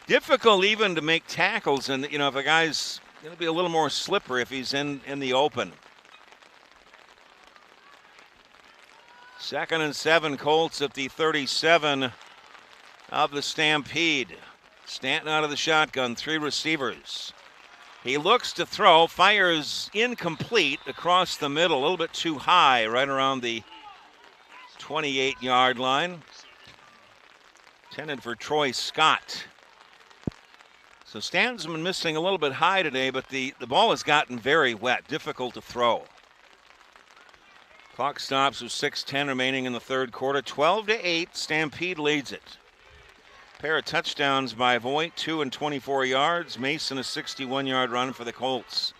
Difficult even to make tackles, and if a guy's going to be a little more slippery if he's in the open. 2nd and 7, Colts at the 37 of the Stampede. Stanton out of the shotgun, 3 receivers. He looks to throw, fires incomplete across the middle, a little bit too high, right around the 28-yard line. Intended for Troy Scott. So Stanton's been missing a little bit high today, but the ball has gotten very wet, difficult to throw. Clock stops with 6:10 remaining in the third quarter. 12-8, Stampede leads it. Pair of touchdowns by Voigt, 2 and 24 yards. Mason a 61-yard run for the Colts.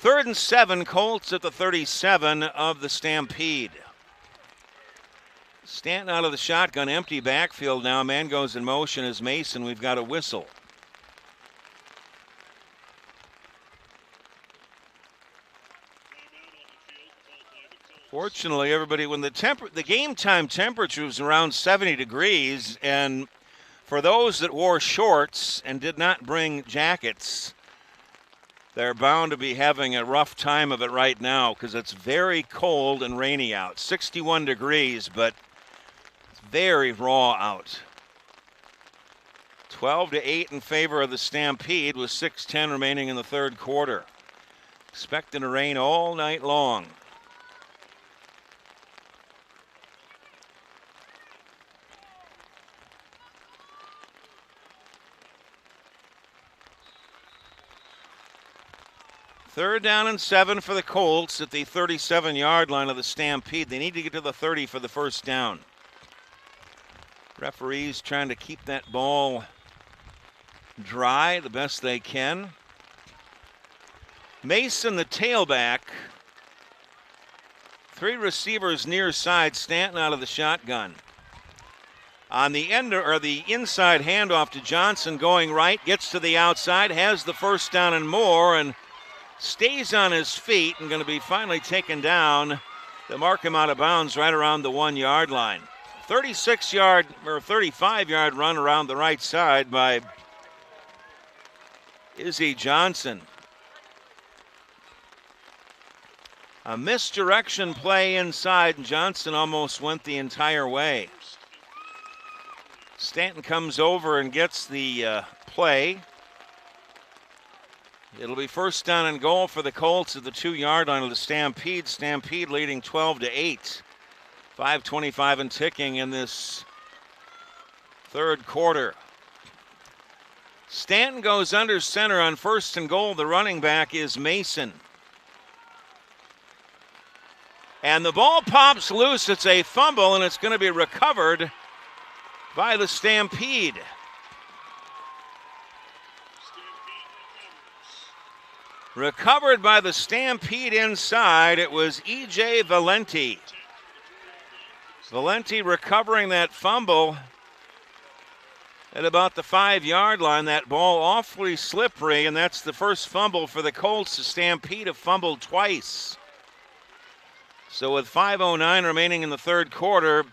3rd and 7, Colts at the 37 of the Stampede. Stanton out of the shotgun, empty backfield now. Man goes in motion as Mason. We've got a whistle. Fortunately, everybody, when the game time temperature was around 70 degrees, and for those that wore shorts and did not bring jackets, they're bound to be having a rough time of it right now because it's very cold and rainy out. 61 degrees, but it's very raw out. 12-8 in favor of the Stampede with 6:10 remaining in the third quarter. Expecting to rain all night long. Third down and 7 for the Colts at the 37-yard line of the Stampede. They need to get to the 30 for the first down. Referees trying to keep that ball dry the best they can. Mason, the tailback. 3 receivers near side. Stanton out of the shotgun. On the the inside handoff to Johnson, going right, gets to the outside, has the first down and more, and stays on his feet and going to be finally taken down. They mark him out of bounds right around the 1-yard line. 36-yard or 35-yard run around the right side by Izzy Johnson. A misdirection play inside, and Johnson almost went the entire way. Stanton comes over and gets the play. It'll be first down and goal for the Colts at the 2-yard line of the Stampede. Stampede leading 12-8. 5:25 and ticking in this third quarter. Stanton goes under center on first and goal. The running back is Mason. And the ball pops loose. It's a fumble, and it's going to be recovered by the Stampede. Recovered by the Stampede inside. It was E.J. Valenti. Valenti recovering that fumble at about the 5-yard line. That ball awfully slippery, and that's the first fumble for the Colts. The Stampede have fumbled twice. So with 5:09 remaining in the third quarter,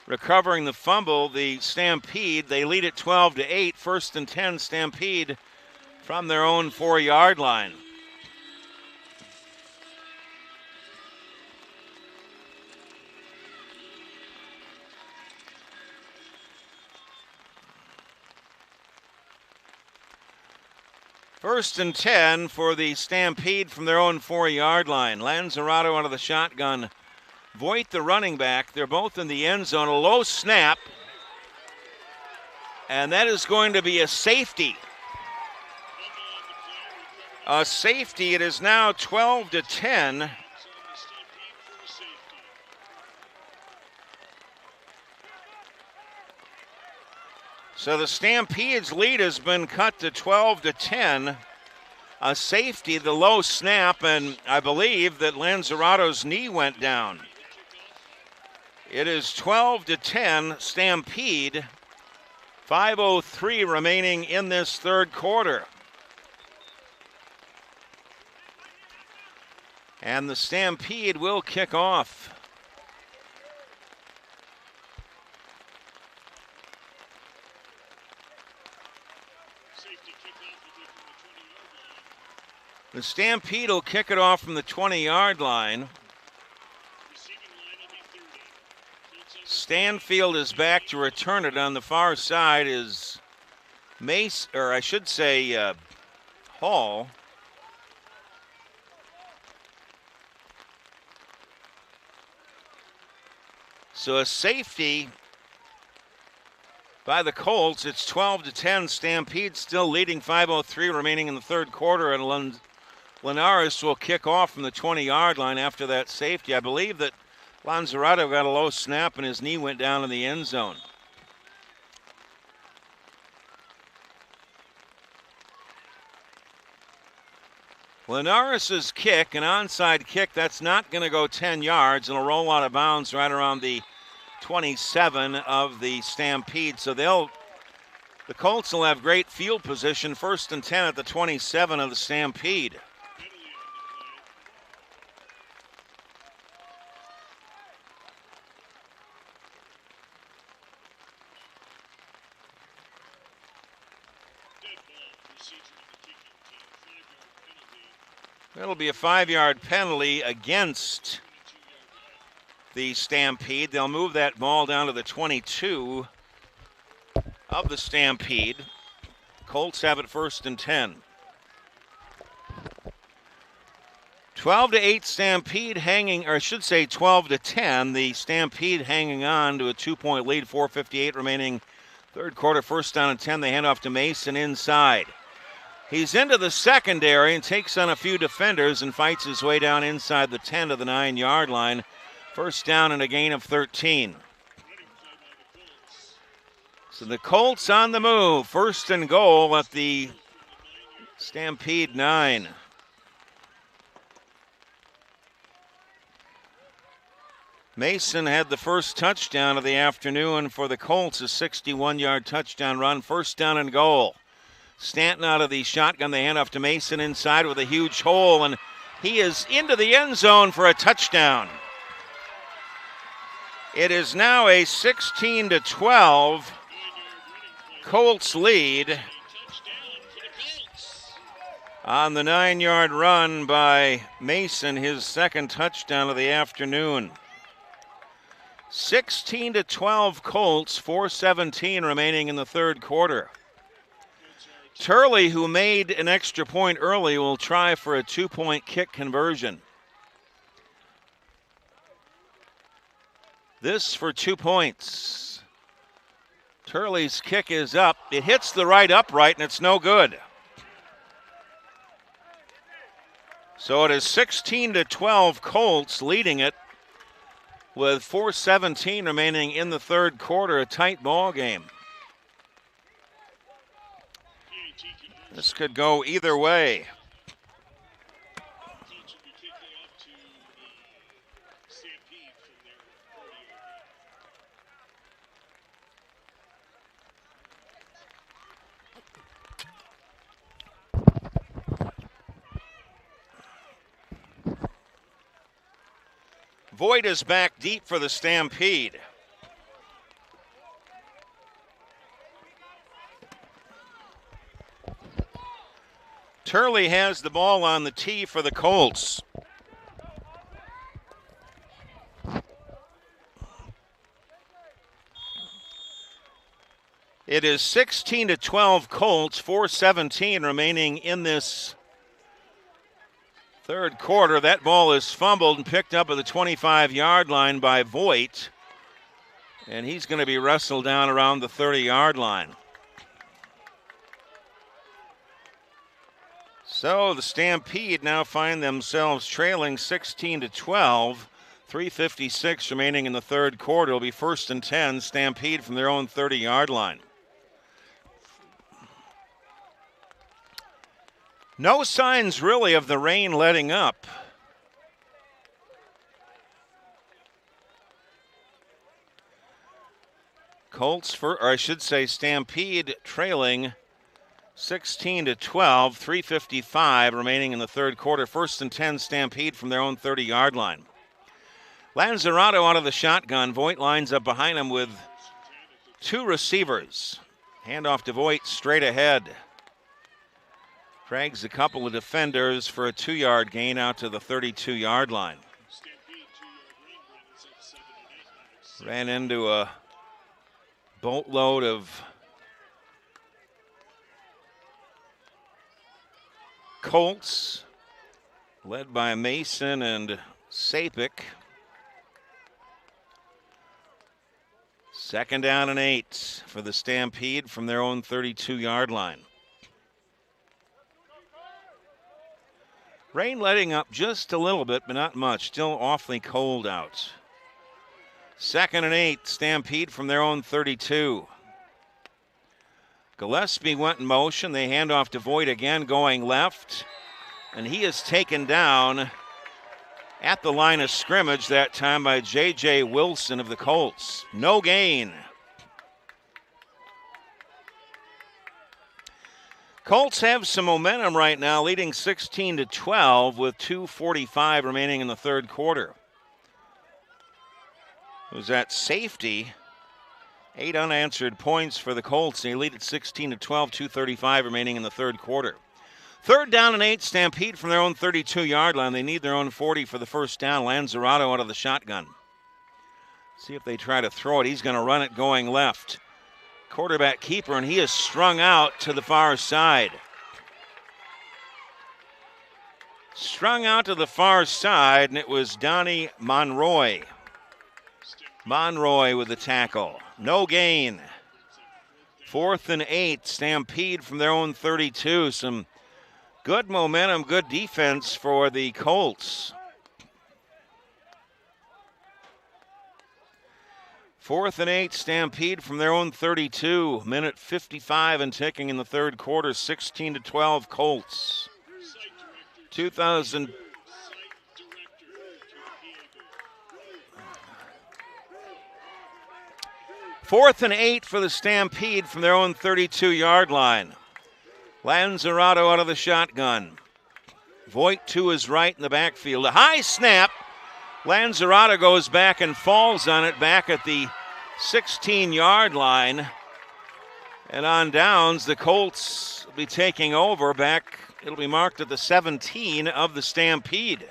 recovering the fumble, the Stampede, they lead it 12-8. 1st and 10, Stampede from their own 4-yard line. First and 10 for the Stampede from their own 4-yard line. Lanzarato out of the shotgun. Voigt, the running back. They're both in the end zone. A low snap. And that is going to be a safety. a safety. It is now 12-10. So the Stampede's lead has been cut to 12-10. A safety, the low snap, and I believe that Lanzarato's knee went down. It is 12-10 Stampede. 5:03 remaining in this third quarter. And the Stampede will kick off. The Stampede will kick it off from the 20-yard line. Stanfield is back to return it. On the far side is Hall. So a safety by the Colts. It's 12-10. Stampede still leading. 5:03 remaining in the third quarter, and Linares will kick off from the 20-yard line after that safety. I believe that Lanzarato got a low snap and his knee went down in the end zone. Linares' kick, an onside kick, that's not going to go 10 yards. It'll roll out of bounds right around the 27 of the Stampede. So the Colts will have great field position. 1st and 10 at the 27 of the Stampede. That'll be a 5-yard penalty against the Stampede. They'll move that ball down to the 22 of the Stampede. Colts have it 1st and 10. 12-8 Stampede hanging, or I should say 12-10. The Stampede hanging on to a 2-point lead. 4:58 remaining third quarter. 1st down and 10. They hand off to Mason inside. He's into the secondary and takes on a few defenders and fights his way down inside the 10 to the 9-yard line. 1st down and a gain of 13. So the Colts on the move. 1st and goal at the Stampede 9. Mason had the first touchdown of the afternoon for the Colts, a 61-yard touchdown run. 1st down and goal. Stanton out of the shotgun. They hand off to Mason inside with a huge hole, and he is into the end zone for a touchdown. It is now a 16-12 Colts lead on the 9-yard run by Mason, his second touchdown of the afternoon. 16-12 Colts, 4:17 remaining in the third quarter. Turley, who made an extra point early, will try for a 2-point kick conversion. This for 2 points. Turley's kick is up. It hits the right upright, and it's no good. So it is 16-12 Colts leading it with 4:17 remaining in the third quarter, a tight ball game. This could go either way. Voigt is back deep for the Stampede. Turley has the ball on the tee for the Colts. It is 16-12 Colts, 4:17 remaining in this third quarter. That ball is fumbled and picked up at the 25-yard line by Voigt, and he's going to be wrestled down around the 30-yard line. So the Stampede now find themselves trailing 16-12. 3:56 remaining in the third quarter. It'll be 1st and 10. Stampede from their own 30-yard line. No signs really of the rain letting up. Stampede trailing 16-12, 3:55 remaining in the third quarter. 1st and 10, Stampede from their own 30-yard line. Lanzarato out of the shotgun. Voigt lines up behind him with 2 receivers. Handoff to Voigt straight ahead. Drags a couple of defenders for a 2-yard gain out to the 32-yard line. Ran into a boatload of Colts, led by Mason and Sapik. 2nd down and 8 for the Stampede from their own 32-yard line. Rain letting up just a little bit, but not much. Still awfully cold out. 2nd and 8, Stampede from their own 32. Gillespie went in motion. They hand off to Voigt again, going left. And he is taken down at the line of scrimmage, that time by J.J. Wilson of the Colts. No gain. Colts have some momentum right now, leading 16-12 with 2:45 remaining in the third quarter. It was at safety. 8 unanswered points for the Colts. They lead at 16-12, 2:35 remaining in the third quarter. 3rd down and 8, Stampede from their own 32-yard line. They need their own 40 for the first down. Lanzarato out of the shotgun. See if they try to throw it. He's going to run it going left. Quarterback keeper, and he is strung out to the far side. Strung out to the far side, and it was Donnie Monroy. Monroy with the tackle. No gain. 4th and 8, Stampede from their own 32. Some good momentum, good defense for the Colts. 4th and 8, Stampede from their own 32. Minute 55 and ticking in the third quarter. 16-12 Colts. 4th and 8 for the Stampede from their own 32-yard line. Lanzarato out of the shotgun. Voigt to his right in the backfield. A high snap. Lanzarato goes back and falls on it back at the 16-yard line. And on downs, the Colts will be taking over back. It'll be marked at the 17 of the Stampede.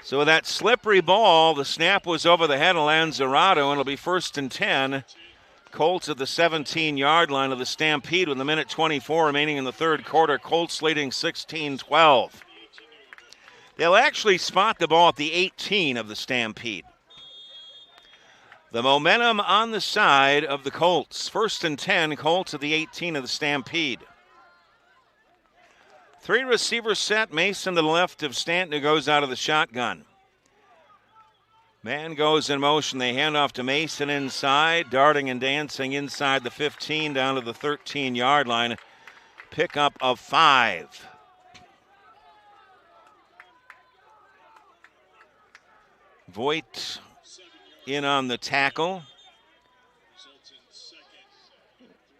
So with that slippery ball, the snap was over the head of Lanzarato, and it'll be 1st and 10. Colts at the 17-yard line of the Stampede with a minute 24 remaining in the third quarter. Colts leading 16-12. They'll actually spot the ball at the 18 of the Stampede. The momentum on the side of the Colts. 1st and 10, Colts at the 18 of the Stampede. 3 receiver set. Mason to the left of Stanton, who goes out of the shotgun. Man goes in motion. They hand off to Mason inside, darting and dancing inside the 15 down to the 13-yard line. Pickup of 5. Voigt in on the tackle.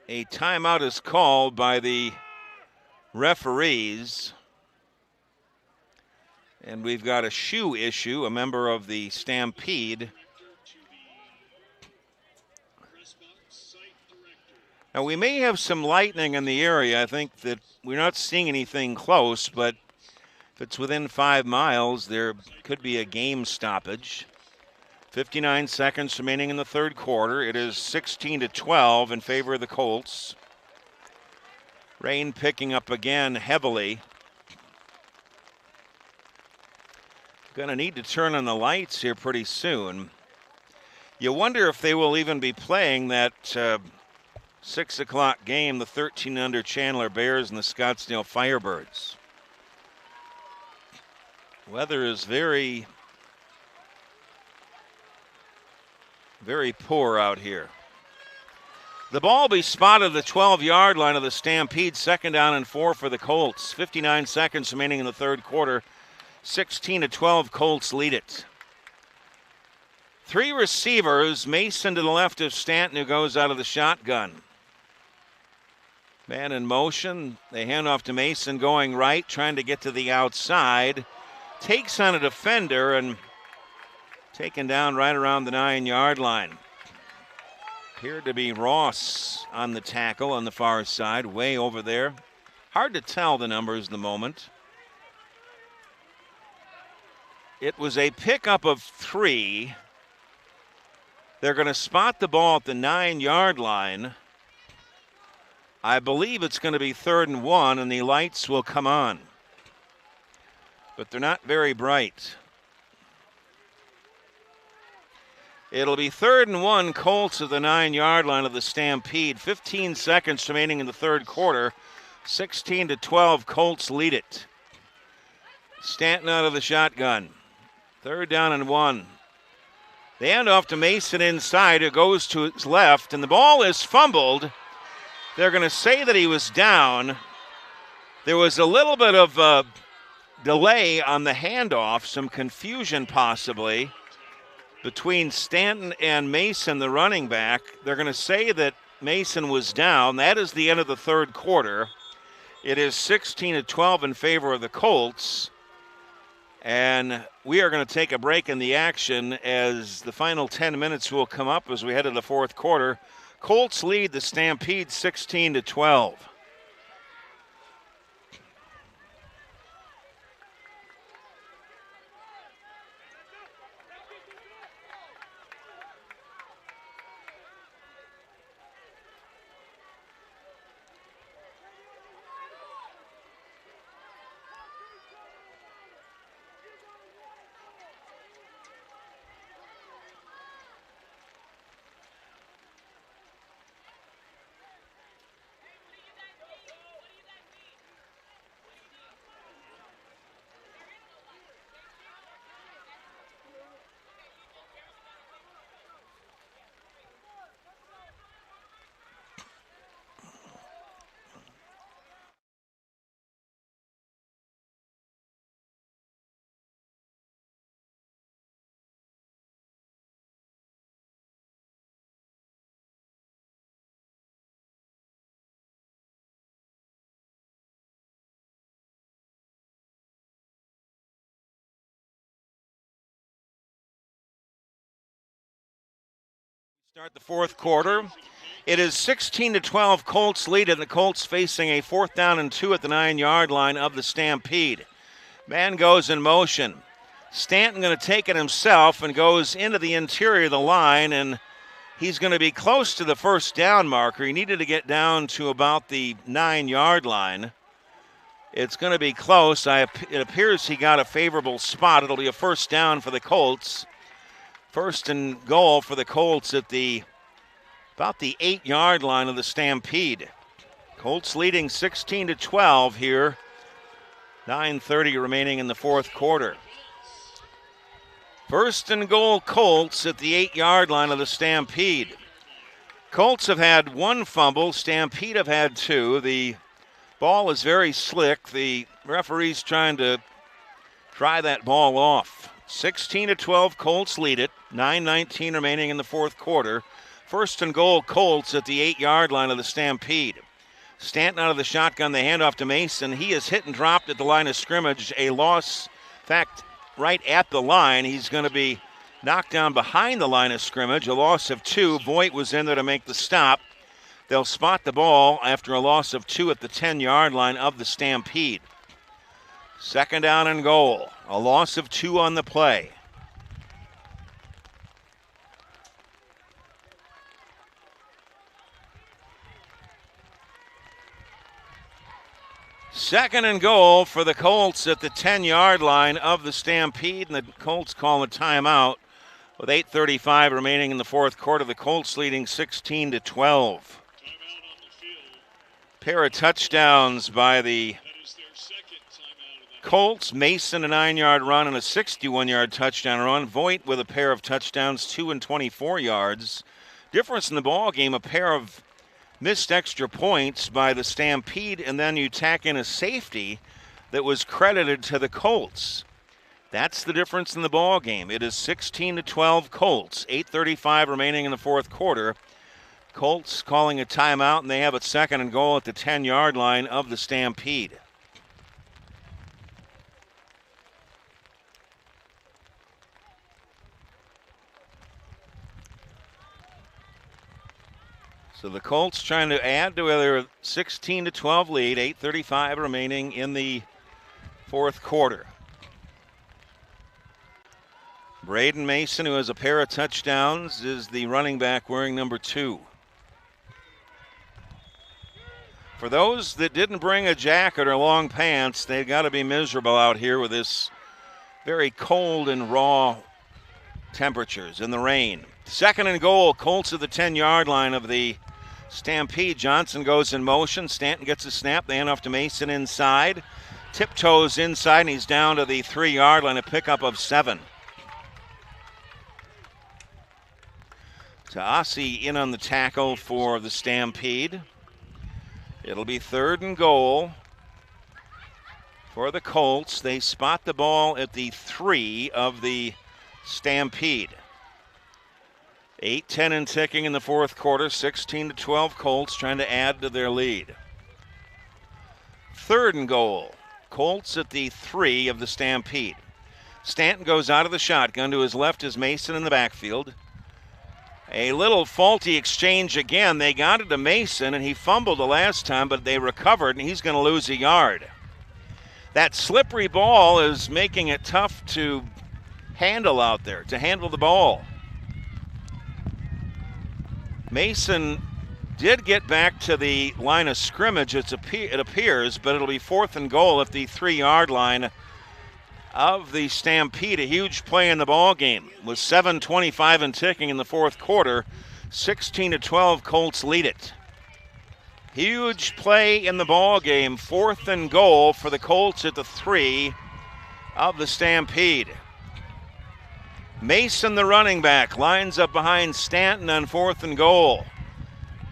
A timeout is called by the referees. And we've got a shoe issue. A member of the Stampede. Now, we may have some lightning in the area. I think that we're not seeing anything close, but if it's within 5 miles, there could be a game stoppage. 59 seconds remaining in the third quarter. It is 16-12 in favor of the Colts. Rain picking up again heavily. Going to need to turn on the lights here pretty soon. You wonder if they will even be playing that 6 o'clock game, the 13 under Chandler Bears and the Scottsdale Firebirds. Weather is very, very poor out here. The ball will be spotted at the 12-yard line of the Stampede. 2nd down and 4 for the Colts. 59 seconds remaining in the third quarter. 16-12, Colts lead it. 3 receivers, Mason to the left of Stanton, who goes out of the shotgun. Man in motion. They hand off to Mason going right, trying to get to the outside. Takes on a defender and taken down right around the 9-yard line. Appeared to be Ross on the tackle on the far side, way over there. Hard to tell the numbers in the moment. It was a pickup of 3. They're going to spot the ball at the 9-yard line. I believe it's going to be 3rd and 1, and the lights will come on. But they're not very bright. It'll be 3rd and 1, Colts at the 9-yard line of the Stampede. 15 seconds remaining in the third quarter. 16-12, Colts lead it. Stanton out of the shotgun. 3rd down and 1. They hand off to Mason inside, who goes to his left, and the ball is fumbled. They're going to say that he was down. There was a little bit of delay on the handoff, some confusion possibly between Stanton and Mason, the running back. They're going to say that Mason was down. That is the end of the third quarter. It is 16-12 in favor of the Colts. And we are going to take a break in the action as the final 10 minutes will come up as we head to the fourth quarter. Colts lead the Stampede 16-12. Start the fourth quarter. It is 16-12, Colts lead, and the Colts facing a 4th down and 2 at the 9-yard line of the Stampede. Man goes in motion. Stanton going to take it himself and goes into the interior of the line, and he's going to be close to the first down marker. He needed to get down to about the 9-yard line. It's going to be close. It appears he got a favorable spot. It'll be a first down for the Colts. 1st and goal for the Colts at about the 8-yard line of the Stampede. Colts leading 16-12 here. 9:30 remaining in the fourth quarter. 1st and goal, Colts at the 8-yard line of the Stampede. Colts have had 1 fumble. Stampede have had 2. The ball is very slick. The referee's trying to try that ball off. 16-12, Colts lead it. 9:19 remaining in the fourth quarter. 1st and goal, Colts at the 8-yard line of the Stampede. Stanton out of the shotgun, the handoff to Mason. He is hit and dropped at the line of scrimmage. A loss, in fact, right at the line. He's going to be knocked down behind the line of scrimmage. A loss of 2. Voigt was in there to make the stop. They'll spot the ball after a loss of 2 at the 10-yard line of the Stampede. 2nd down and goal. A loss of 2 on the play. Second and goal for the Colts at the 10-yard line of the Stampede, and the Colts call a timeout with 8:35 remaining in the fourth quarter. The Colts leading 16-12. Pair of touchdowns by the Colts. Mason a 9-yard run and a 61-yard touchdown run. Voigt with a pair of touchdowns, 2 and 24 yards. Difference in the ball game, a pair of missed extra points by the Stampede, and then you tack in a safety that was credited to the Colts. That's the difference in the ball game. It is 16-12 Colts. 8:35 remaining in the fourth quarter. Colts calling a timeout, and they have it 2nd and goal at the 10-yard line of the Stampede. So the Colts trying to add to their 16-12 lead. 8:35 remaining in the fourth quarter. Braden Mason, who has a pair of touchdowns, is the running back wearing number 2. For those that didn't bring a jacket or long pants, they've got to be miserable out here with this very cold and raw temperatures and the rain. 2nd and goal, Colts at the 10-yard line of the Stampede. Johnson goes in motion. Stanton gets a snap. They hand off to Mason inside. Tiptoes inside, and he's down to the 3-yard line, a pickup of 7. Taasi in on the tackle for the Stampede. It'll be 3rd and goal for the Colts. They spot the ball at the 3 of the Stampede. 8:10 and ticking in the fourth quarter. 16-12 Colts trying to add to their lead. 3rd and goal. Colts at the 3 of the Stampede. Stanton goes out of the shotgun. To his left is Mason in the backfield. A little faulty exchange again. They got it to Mason, and he fumbled the last time, but they recovered, and he's going to lose a yard. That slippery ball is making it tough to handle out there, to handle the ball. Mason did get back to the line of scrimmage, it appears, but it'll be 4th and goal at the 3-yard line of the Stampede. A huge play in the ball game with 7:25 and ticking in the fourth quarter. 16-12 Colts lead it. Huge play in the ball game. 4th and goal for the Colts at the 3 of the Stampede. Mason, the running back, lines up behind Stanton on 4th and goal.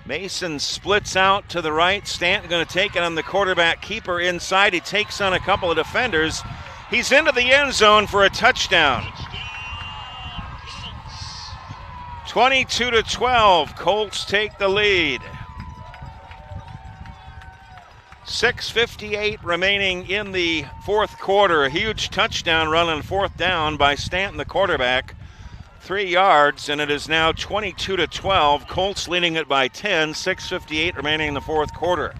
Mason splits out to the right. Stanton going to take it on the quarterback keeper inside. He takes on a couple of defenders. He's into the end zone for a touchdown. 22-12, Colts take the lead. 6:58 remaining in the fourth quarter. A huge touchdown run on 4th down by Stanton, the quarterback. 3 yards, and it is now 22-12. Colts leading it by 10. 6:58 remaining in the fourth quarter.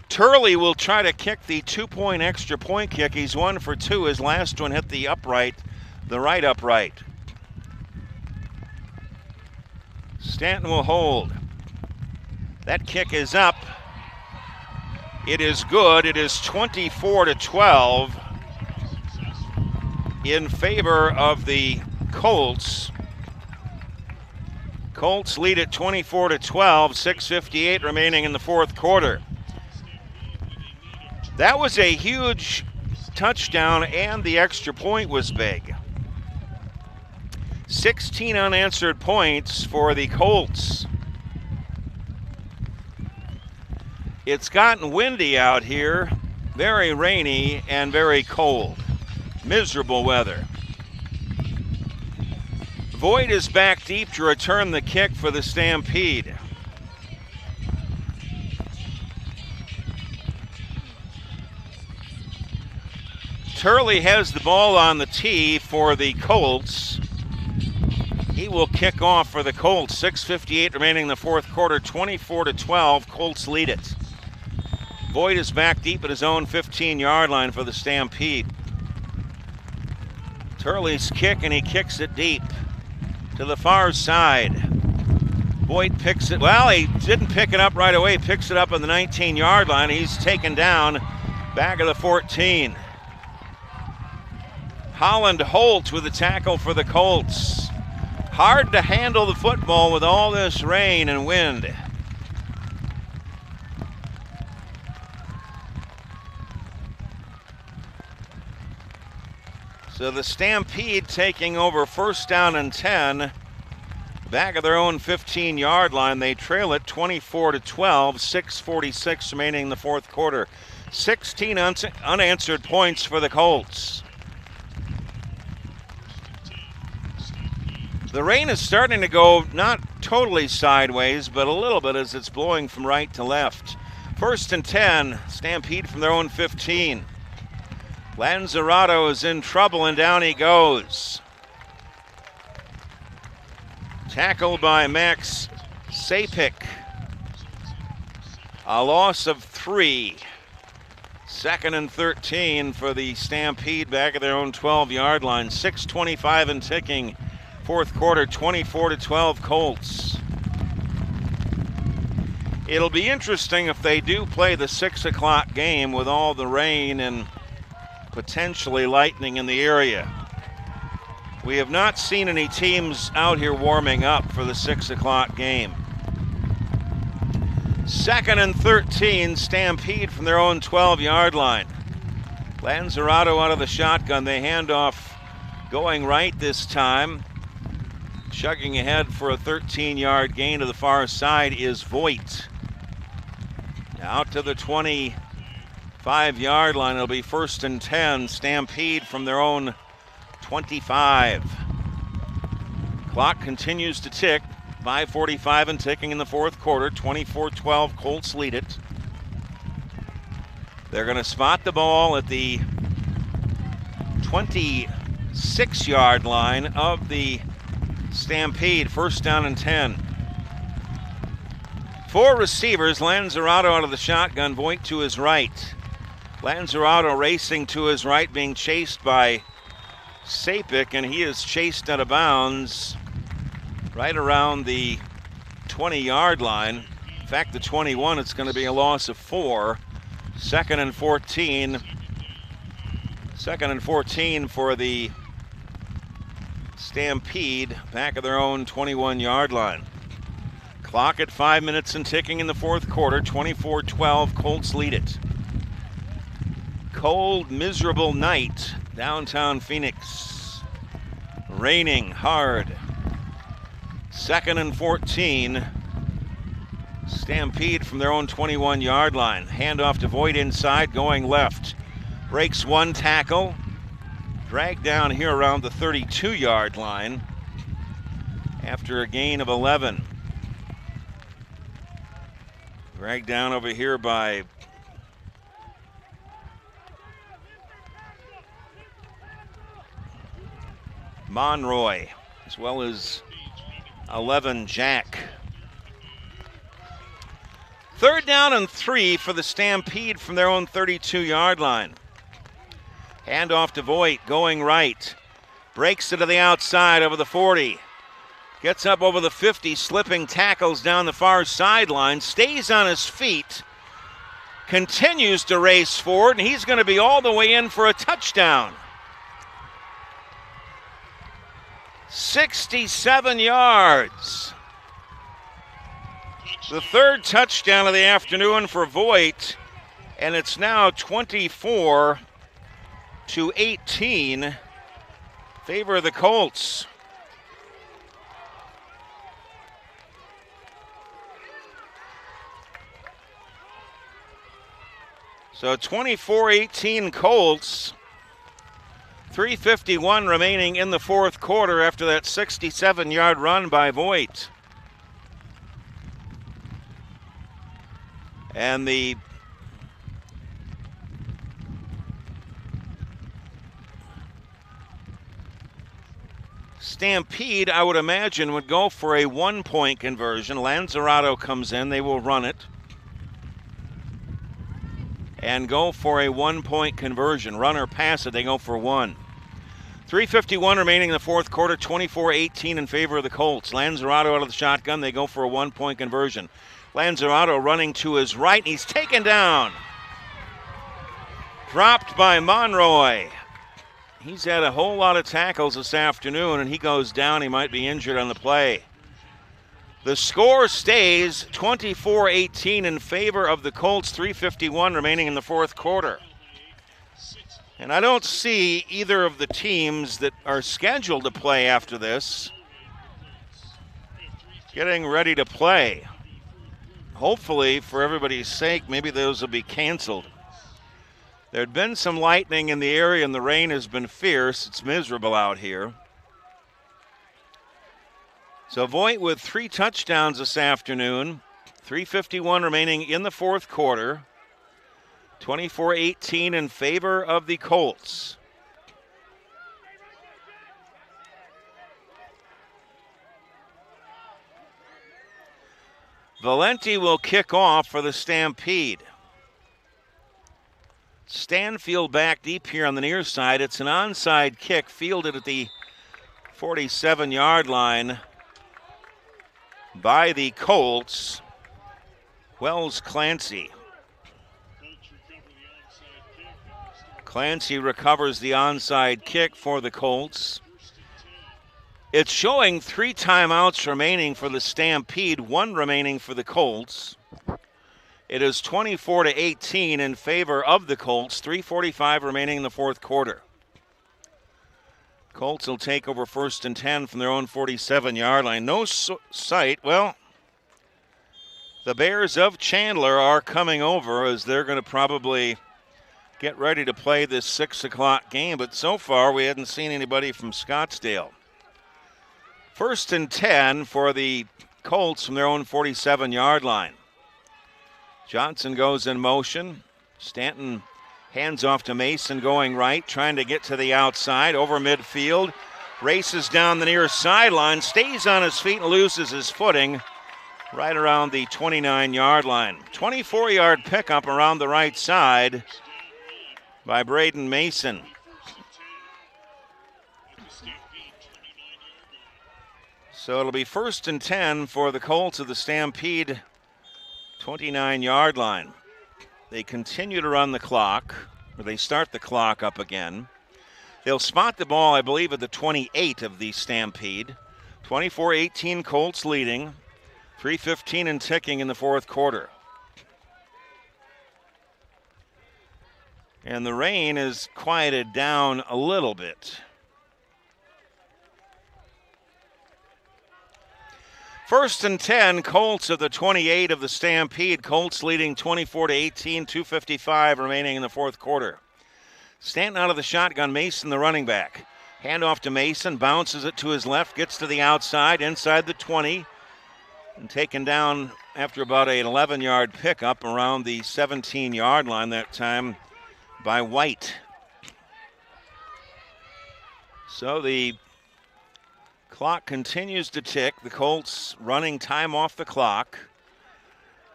Turley will try to kick the 2-point extra point kick. He's 1 for 2. His last one hit the upright, the right upright. Stanton will hold. That kick is up. It is good. It is 24-12 in favor of the Colts. Colts lead at 24-12. 6:58 remaining in the fourth quarter. That was a huge touchdown, and the extra point was big. 16 unanswered points for the Colts. It's gotten windy out here, very rainy and very cold. Miserable weather. Voigt is back deep to return the kick for the Stampede. Turley has the ball on the tee for the Colts. He will kick off for the Colts. 6:58 remaining in the fourth quarter. 24-12. Colts lead it. Voigt is back deep at his own 15-yard line for the Stampede. Turley's kick, and he kicks it deep to the far side. Voigt picks it. Well, he didn't pick it up right away. Picks it up on the 19-yard line. He's taken down back of the 14. Holland Holt with the tackle for the Colts. Hard to handle the football with all this rain and wind. So the Stampede taking over first down and 10. Back of their own 15-yard line. They trail it 24-12, 6:46 remaining in the fourth quarter. 16 unanswered points for the Colts. The rain is starting to go not totally sideways, but a little bit as it's blowing from right to left. First and 10, Stampede from their own 15. Lanzarato is in trouble and down he goes. Tackled by Max Sapik. A loss of 3. Second and 13 for the Stampede back at their own 12-yard line. 6:25 and ticking. Fourth quarter, 24-12 Colts. It'll be interesting if they do play the 6 o'clock game with all the rain and potentially lightning in the area. We have not seen any teams out here warming up for the 6 o'clock game. Second and 13, Stampede from their own 12-yard line. Lanzarato out of the shotgun. They hand off going right this time. Chugging ahead for a 13-yard gain to the far side is Voigt. Out to the 25-yard line. It'll be first and 10. Stampede from their own 25. Clock continues to tick. 5:45 and ticking in the fourth quarter. 24-12, Colts lead it. They're going to spot the ball at the 26-yard line of the Stampede. First down and 10. 4 receivers. Lanzarato out of the shotgun. Voigt to his right. Lanzarato racing to his right, being chased by Sapik, and he is chased out of bounds right around the 20-yard line. In fact, the 21, it's going to be a loss of 4. Second and 14. Second and 14 for the Stampede, back of their own 21-yard line. Clock at 5 minutes and ticking in the fourth quarter. 24-12, Colts lead it. Cold, miserable night downtown Phoenix. Raining hard. Second and 14. Stampede from their own 21-yard line. Handoff to Voigt inside, going left. Breaks one tackle. Dragged down here around the 32-yard line after a gain of 11. Dragged down over here by Monroy, as well as 11 Jack. Third down and 3 for the Stampede from their own 32-yard line. Handoff to Voigt, going right. Breaks it to the outside over the 40. Gets up over the 50, slipping tackles down the far sideline. Stays on his feet. Continues to race forward, and he's going to be all the way in for a touchdown. 67 yards. The third touchdown of the afternoon for Voigt, and it's now 24-18, favor of the Colts. So 24-18 Colts. 3:51 remaining in the fourth quarter after that 67-yard run by Voigt. And the Stampede, I would imagine, would go for a 1-point conversion. Lanzarato comes in, they will run it and go for a 1-point conversion. Run or pass it, they go for 1. 3:51 remaining in the fourth quarter, 24-18 in favor of the Colts. Lanzarato out of the shotgun, they go for a 1-point conversion. Lanzarato running to his right, and he's taken down. Dropped by Monroy. He's had a whole lot of tackles this afternoon, and he goes down. He might be injured on the play. The score stays 24-18 in favor of the Colts. 3:51 remaining in the fourth quarter. And I don't see either of the teams that are scheduled to play after this getting ready to play. Hopefully, for everybody's sake, maybe those will be canceled. There had been some lightning in the area and the rain has been fierce. It's miserable out here. So Voigt with 3 touchdowns this afternoon. 3:51 remaining in the fourth quarter. 24-18 in favor of the Colts. Valenti will kick off for the Stampede. Stanfield back deep here on the near side. It's an onside kick fielded at the 47-yard line by the Colts. Wells Clancy. Clancy recovers the onside kick for the Colts. It's showing 3 timeouts remaining for the Stampede, 1 remaining for the Colts. It is 24-18 in favor of the Colts, 3:45 remaining in the fourth quarter. Colts will take over 1st and 10 from their own 47-yard line. No sight. Well, the Bears of Chandler are coming over as they're going to probably get ready to play this 6 o'clock game, but so far we hadn't seen anybody from Scottsdale. 1st and 10 for the Colts from their own 47-yard line. Johnson goes in motion. Stanton hands off to Mason going right, trying to get to the outside over midfield. Races down the near sideline, stays on his feet and loses his footing right around the 29-yard line. 24-yard pickup around the right side by Braden Mason. So it'll be 1st and 10 for the Colts of the Stampede 29-yard line. They continue to run the clock, or they start the clock up again. They'll spot the ball, I believe, at the 28 of the Stampede. 24-18 Colts leading. 3:15 and ticking in the fourth quarter. And the rain is quieted down a little bit. 1st and 10, Colts of the 28 of the Stampede. Colts leading 24-18, 2:55 remaining in the fourth quarter. Stanton out of the shotgun, Mason the running back. Handoff to Mason, bounces it to his left, gets to the outside, inside the 20, and taken down after about an 11-yard pickup around the 17-yard line that time by White. So the clock continues to tick. The Colts running time off the clock.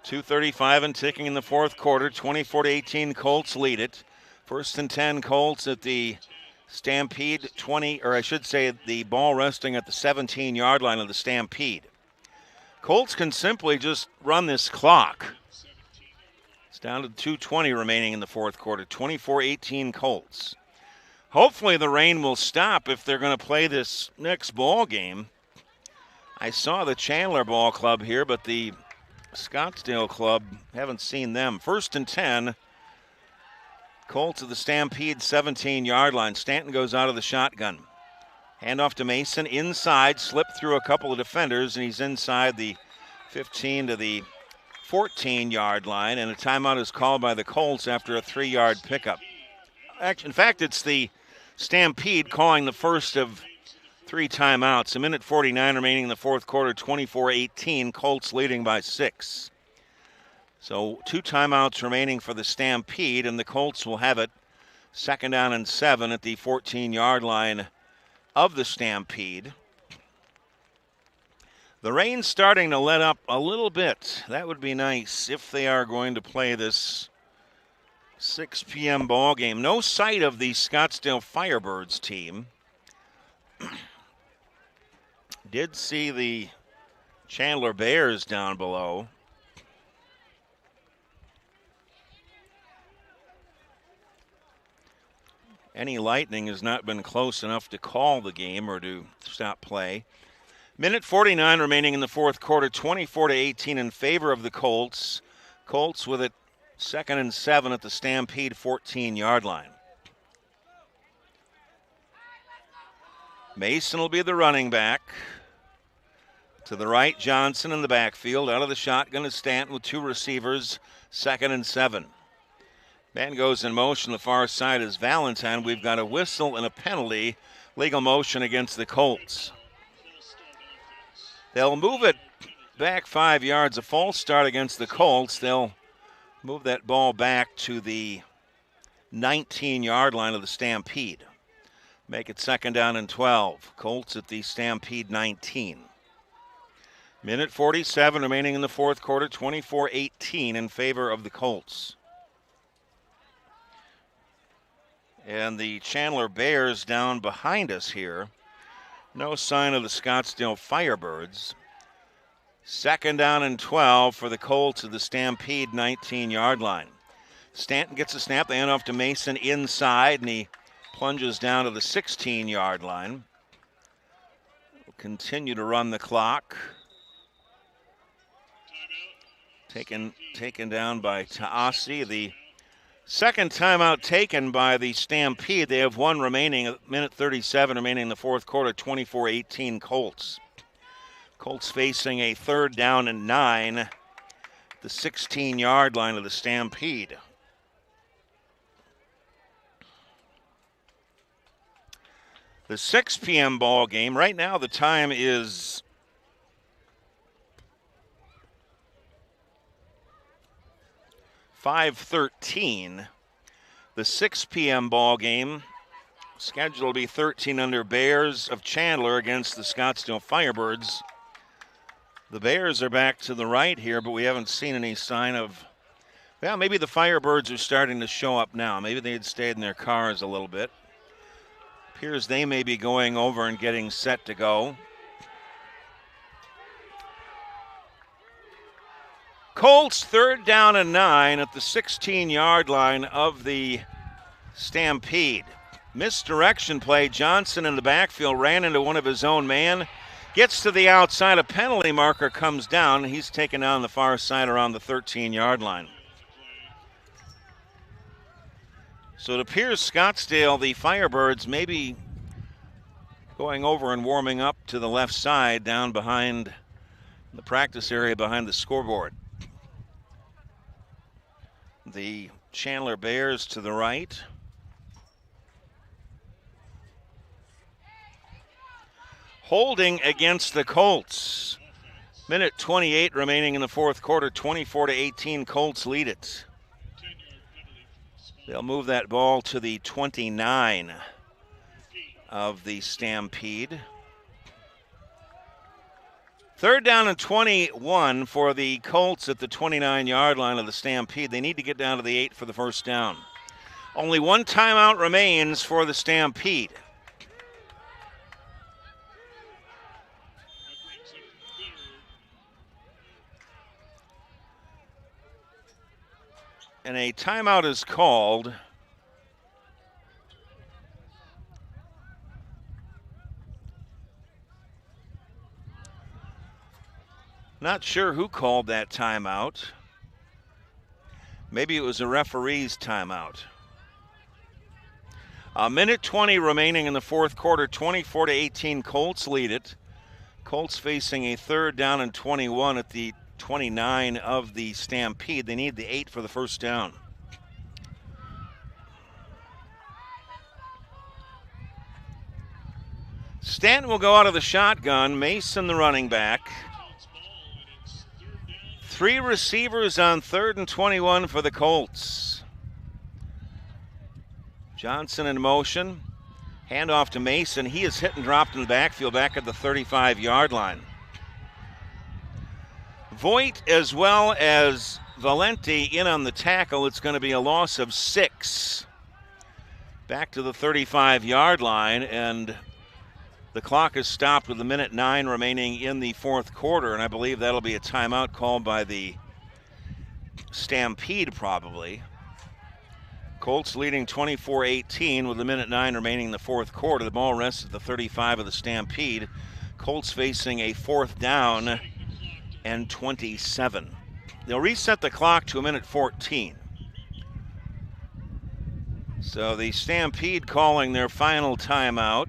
2:35 and ticking in the fourth quarter. 24-18 Colts lead it. 1st and 10 Colts at the Stampede 20, or I should say the ball resting at the 17-yard line of the Stampede. Colts can simply just run this clock. It's down to 2:20 remaining in the fourth quarter. 24-18 Colts. Hopefully the rain will stop if they're going to play this next ball game. I saw the Chandler Ball Club here, but the Scottsdale Club, haven't seen them. 1st and 10. Colts of the Stampede 17-yard line. Stanton goes out of the shotgun. Handoff to Mason inside, slipped through a couple of defenders, and he's inside the 15 to the 14-yard line, and a timeout is called by the Colts after a 3-yard pickup. In fact, it's the Stampede calling the first of 3 timeouts. 1:49 remaining in the fourth quarter, 24-18, Colts leading by 6. So 2 timeouts remaining for the Stampede, and the Colts will have it 2nd down and 7 at the 14-yard line of the Stampede. The rain's starting to let up a little bit. That would be nice if they are going to play this 6 p.m. ball game. No sight of the Scottsdale Firebirds team. Did see the Chandler Bears down below. Any lightning has not been close enough to call the game or to stop play. 1:49 remaining in the fourth quarter, 24-18 in favor of the Colts. Colts with it 2nd and 7 at the Stampede 14-yard line. Mason will be the running back. To the right, Johnson in the backfield. Out of the shotgun is Stanton with 2 receivers, 2nd and 7. Man goes in motion. The far side is Valentine. We've got a whistle and a penalty. Legal motion against the Colts. They'll move it back 5 yards. A false start against the Colts. They'll move that ball back to the 19-yard line of the Stampede. Make it 2nd down and 12. Colts at the Stampede 19. Minute 47 remaining in the fourth quarter, 24-18 in favor of the Colts. And the Chandler Bears down behind us here. No sign of the Scottsdale Firebirds. 2nd down and 12 for the Colts at the Stampede 19-yard line. Stanton gets a snap. They hand off to Mason inside, and he plunges down to the 16-yard line. We'll continue to run the clock. Taken down by Taasi. The second timeout taken by the Stampede. They have 1 remaining, minute 37 remaining in the fourth quarter, 24-18 Colts. Colts facing a 3rd down and 9, the 16-yard line of the Stampede. The 6 p.m. ball game. Right now the time is 5:13. The 6 p.m. ball game scheduled to be 13 under Bears of Chandler against the Scottsdale Firebirds. The Bears are back to the right here, but we haven't seen any sign of, well, maybe the Firebirds are starting to show up now. Maybe they had stayed in their cars a little bit. Appears they may be going over and getting set to go. Colts 3rd down and 9 at the 16-yard line of the Stampede. Misdirection play. Johnson in the backfield ran into one of his own man. Gets to the outside. A penalty marker comes down. He's taken down the far side around the 13-yard line. So it appears Scottsdale, the Firebirds, may be going over and warming up to the left side down behind the practice area behind the scoreboard. The Chandler Bears to the right. Holding against the Colts. Minute 28 remaining in the fourth quarter, 24-18, Colts lead it. They'll move that ball to the 29 of the Stampede. 3rd down and 21 for the Colts at the 29-yard line of the Stampede. They need to get down to the 8 for the first down. Only 1 timeout remains for the Stampede. And a timeout is called. Not sure who called that timeout. Maybe it was a referee's timeout. A minute 20 remaining in the fourth quarter, 24-18, Colts lead it. Colts facing a 3rd down and 21 at the 29 of the Stampede. They need the 8 for the first down. Stanton will go out of the shotgun. Mason the running back. 3 receivers on 3rd and 21 for the Colts. Johnson in motion. Handoff to Mason. He is hit and dropped in the backfield back at the 35-yard line. Voigt as well as Valenti in on the tackle. It's going to be a loss of 6. Back to the 35-yard line, and the clock is stopped with a minute 9 remaining in the fourth quarter, and I believe that'll be a timeout called by the Stampede probably. Colts leading 24-18 with a minute 9 remaining in the fourth quarter. The ball rests at the 35 of the Stampede. Colts facing a 4th down and 27. They'll reset the clock to a minute 14. So the Stampede calling their final timeout.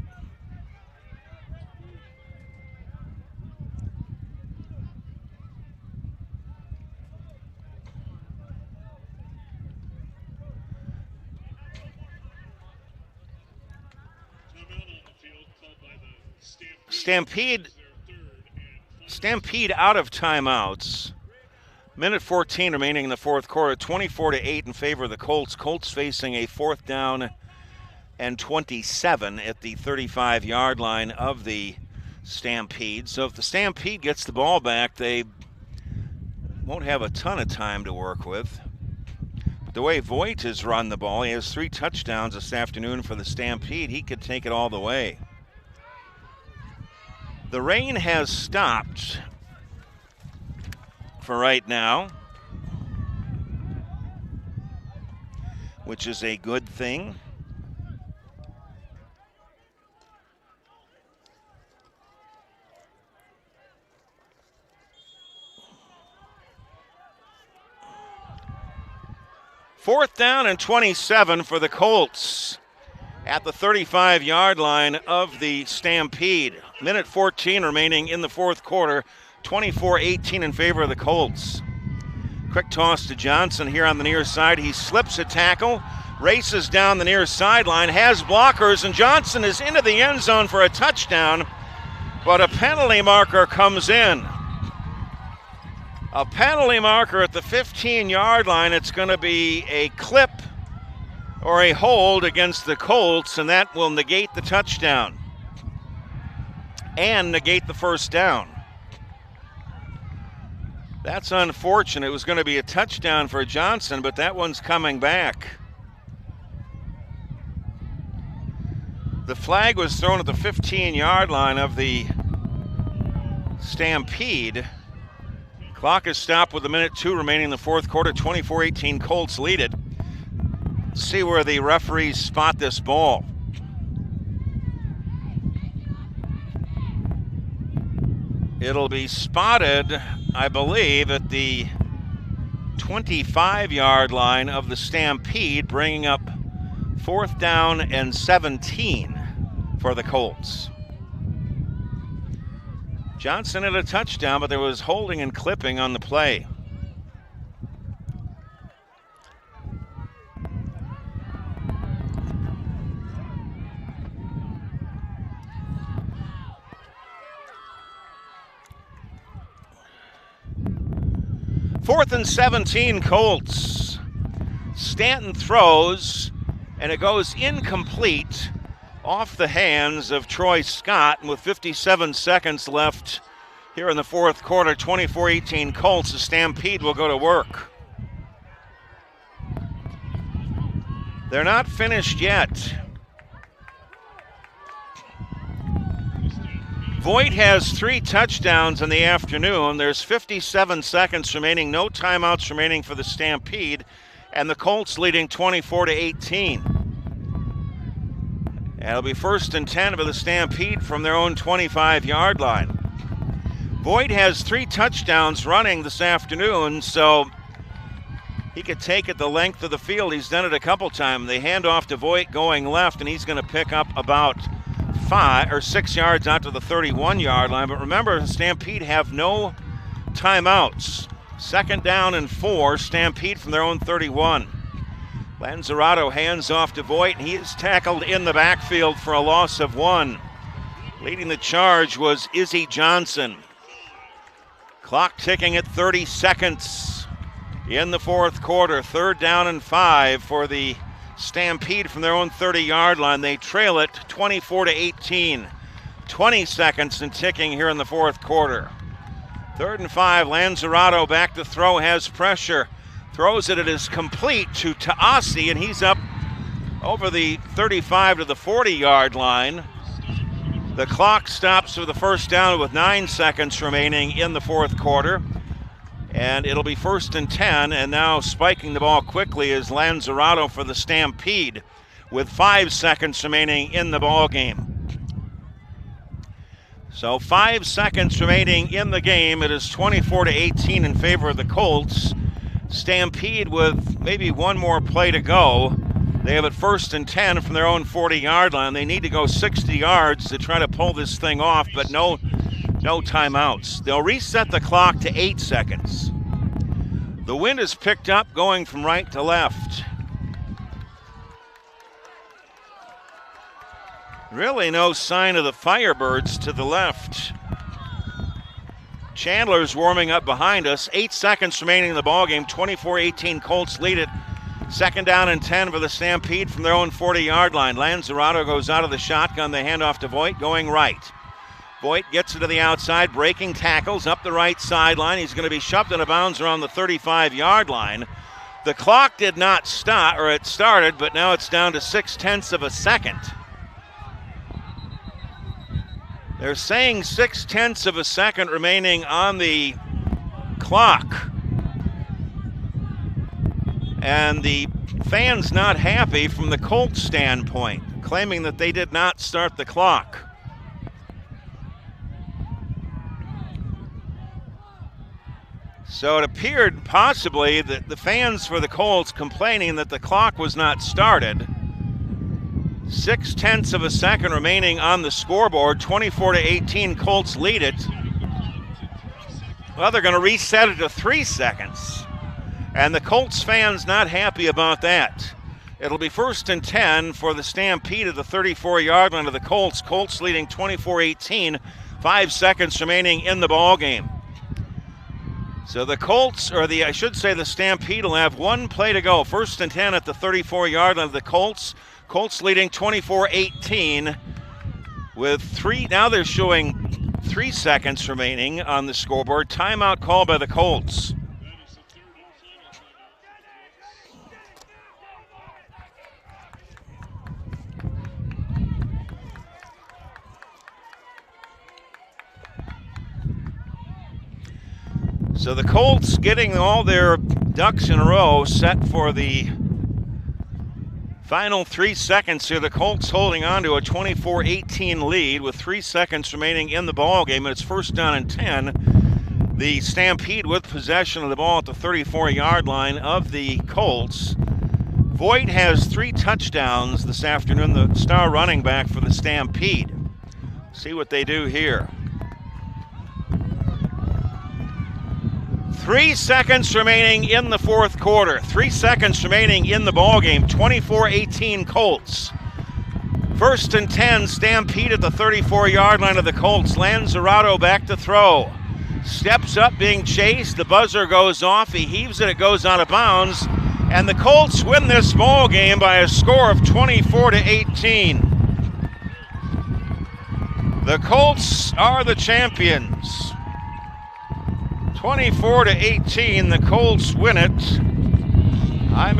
Stampede out of timeouts. Minute 14 remaining in the fourth quarter, 24-8 in favor of the Colts. Colts facing a 4th down and 27 at the 35-yard line of the Stampede. So if the Stampede gets the ball back, they won't have a ton of time to work with. But the way Voigt has run the ball, he has 3 touchdowns this afternoon for the Stampede. He could take it all the way. The rain has stopped for right now, which is a good thing. Fourth down and 27 for the Colts at the 35-yard line of the Stampede. Minute 14 remaining in the fourth quarter, 24-18 in favor of the Colts. Quick toss to Johnson here on the near side. He slips a tackle, races down the near sideline, has blockers, and Johnson is into the end zone for a touchdown, but a penalty marker comes in. A penalty marker at the 15-yard line. It's going to be a clip or a hold against the Colts, and that will negate the touchdown and negate the first down. That's unfortunate. It was going to be a touchdown for Johnson, but that one's coming back. The flag was thrown at the 15-yard line of the Stampede. Clock is stopped with 1:02 remaining in the fourth quarter. 24-18 Colts lead it. See where the referees spot this ball. It'll be spotted, I believe, at the 25-yard line of the Stampede, bringing up 4th down and 17 for the Colts. Johnson had a touchdown, but there was holding and clipping on the play. Fourth and 17 Colts. Stanton throws, and it goes incomplete off the hands of Troy Scott. And with 57 seconds left here in the fourth quarter, 24-18 Colts, the Stampede will go to work. They're not finished yet. Voigt has 3 touchdowns in the afternoon. There's 57 seconds remaining, no timeouts remaining for the Stampede, and the Colts leading 24-18. It'll be 1st and 10 for the Stampede from their own 25-yard line. Voigt has 3 touchdowns running this afternoon, so he could take it the length of the field. He's done it a couple times. They hand off to Voigt going left, and he's going to pick up about 5 or 6 yards out to the 31-yard line. But remember, the Stampede have no timeouts. 2nd down and 4, Stampede from their own 31. Lanzarato hands off to Voigt, and he is tackled in the backfield for a loss of 1. Leading the charge was Izzy Johnson. Clock ticking at 30 seconds in the fourth quarter. 3rd down and 5 for the Stampede from their own 30-yard line. They trail it 24-18. 20 seconds and ticking here in the fourth quarter. 3rd and 5, Lanzarato back to throw, has pressure. Throws it is complete to Taasi, and he's up over the 35 to the 40-yard line. The clock stops for the first down with 9 seconds remaining in the fourth quarter. And it'll be 1st and 10, and now spiking the ball quickly is Lanzarato for the Stampede with 5 seconds remaining in the ball game. So 5 seconds remaining in the game. It is 24-18 in favor of the Colts. Stampede with maybe one more play to go. They have it 1st and 10 from their own 40-yard line. They need to go 60 yards to try to pull this thing off, but no timeouts. They'll reset the clock to 8 seconds. The wind is picked up going from right to left. Really no sign of the Firebirds to the left. Chandler's warming up behind us. 8 seconds remaining in the ballgame. 24-18 Colts lead it. Second down and 10 for the Stampede from their own 40-yard line. Lanzarato goes out of the shotgun. They hand off to Voigt going right. Voigt gets it to the outside, breaking tackles up the right sideline. He's going to be shoved out of bounds around the 35-yard line. The clock did not stop, or it started, but now it's down to 0.6 of a second. They're saying 0.6 of a second remaining on the clock. And the fans not happy from the Colts standpoint, claiming that they did not start the clock. So it appeared possibly that the fans for the Colts complaining that the clock was not started. 0.6 of a second remaining on the scoreboard. 24-18, Colts lead it. Well, they're going to reset it to 3 seconds. And the Colts fans not happy about that. It'll be 1st and 10 for the Stampede at the 34-yard line of the Colts. Colts leading 24-18, 5 seconds remaining in the ball game. So the Colts, or I should say the Stampede, will have 1 play to go. 1st and 10 at the 34-yard line of the Colts. Colts leading 24-18 with 3. Now they're showing 3 seconds remaining on the scoreboard. Timeout call by the Colts. So the Colts getting all their ducks in a row, set for the final 3 seconds here. The Colts holding on to a 24-18 lead with 3 seconds remaining in the ball game, and it's 1st down and 10. The Stampede with possession of the ball at the 34-yard line of the Colts. Voigt has 3 touchdowns this afternoon, the star running back for the Stampede. See what they do here. 3 seconds remaining in the 4th quarter. 3 seconds remaining in the ballgame. 24-18 Colts. 1st and 10, Stampede at the 34-yard line of the Colts. Lanzarato back to throw. Steps up being chased. The buzzer goes off. He heaves it. It goes out of bounds. And the Colts win this ball game by a score of 24-18. The Colts are the champions. 24-18, the Colts win it. I'm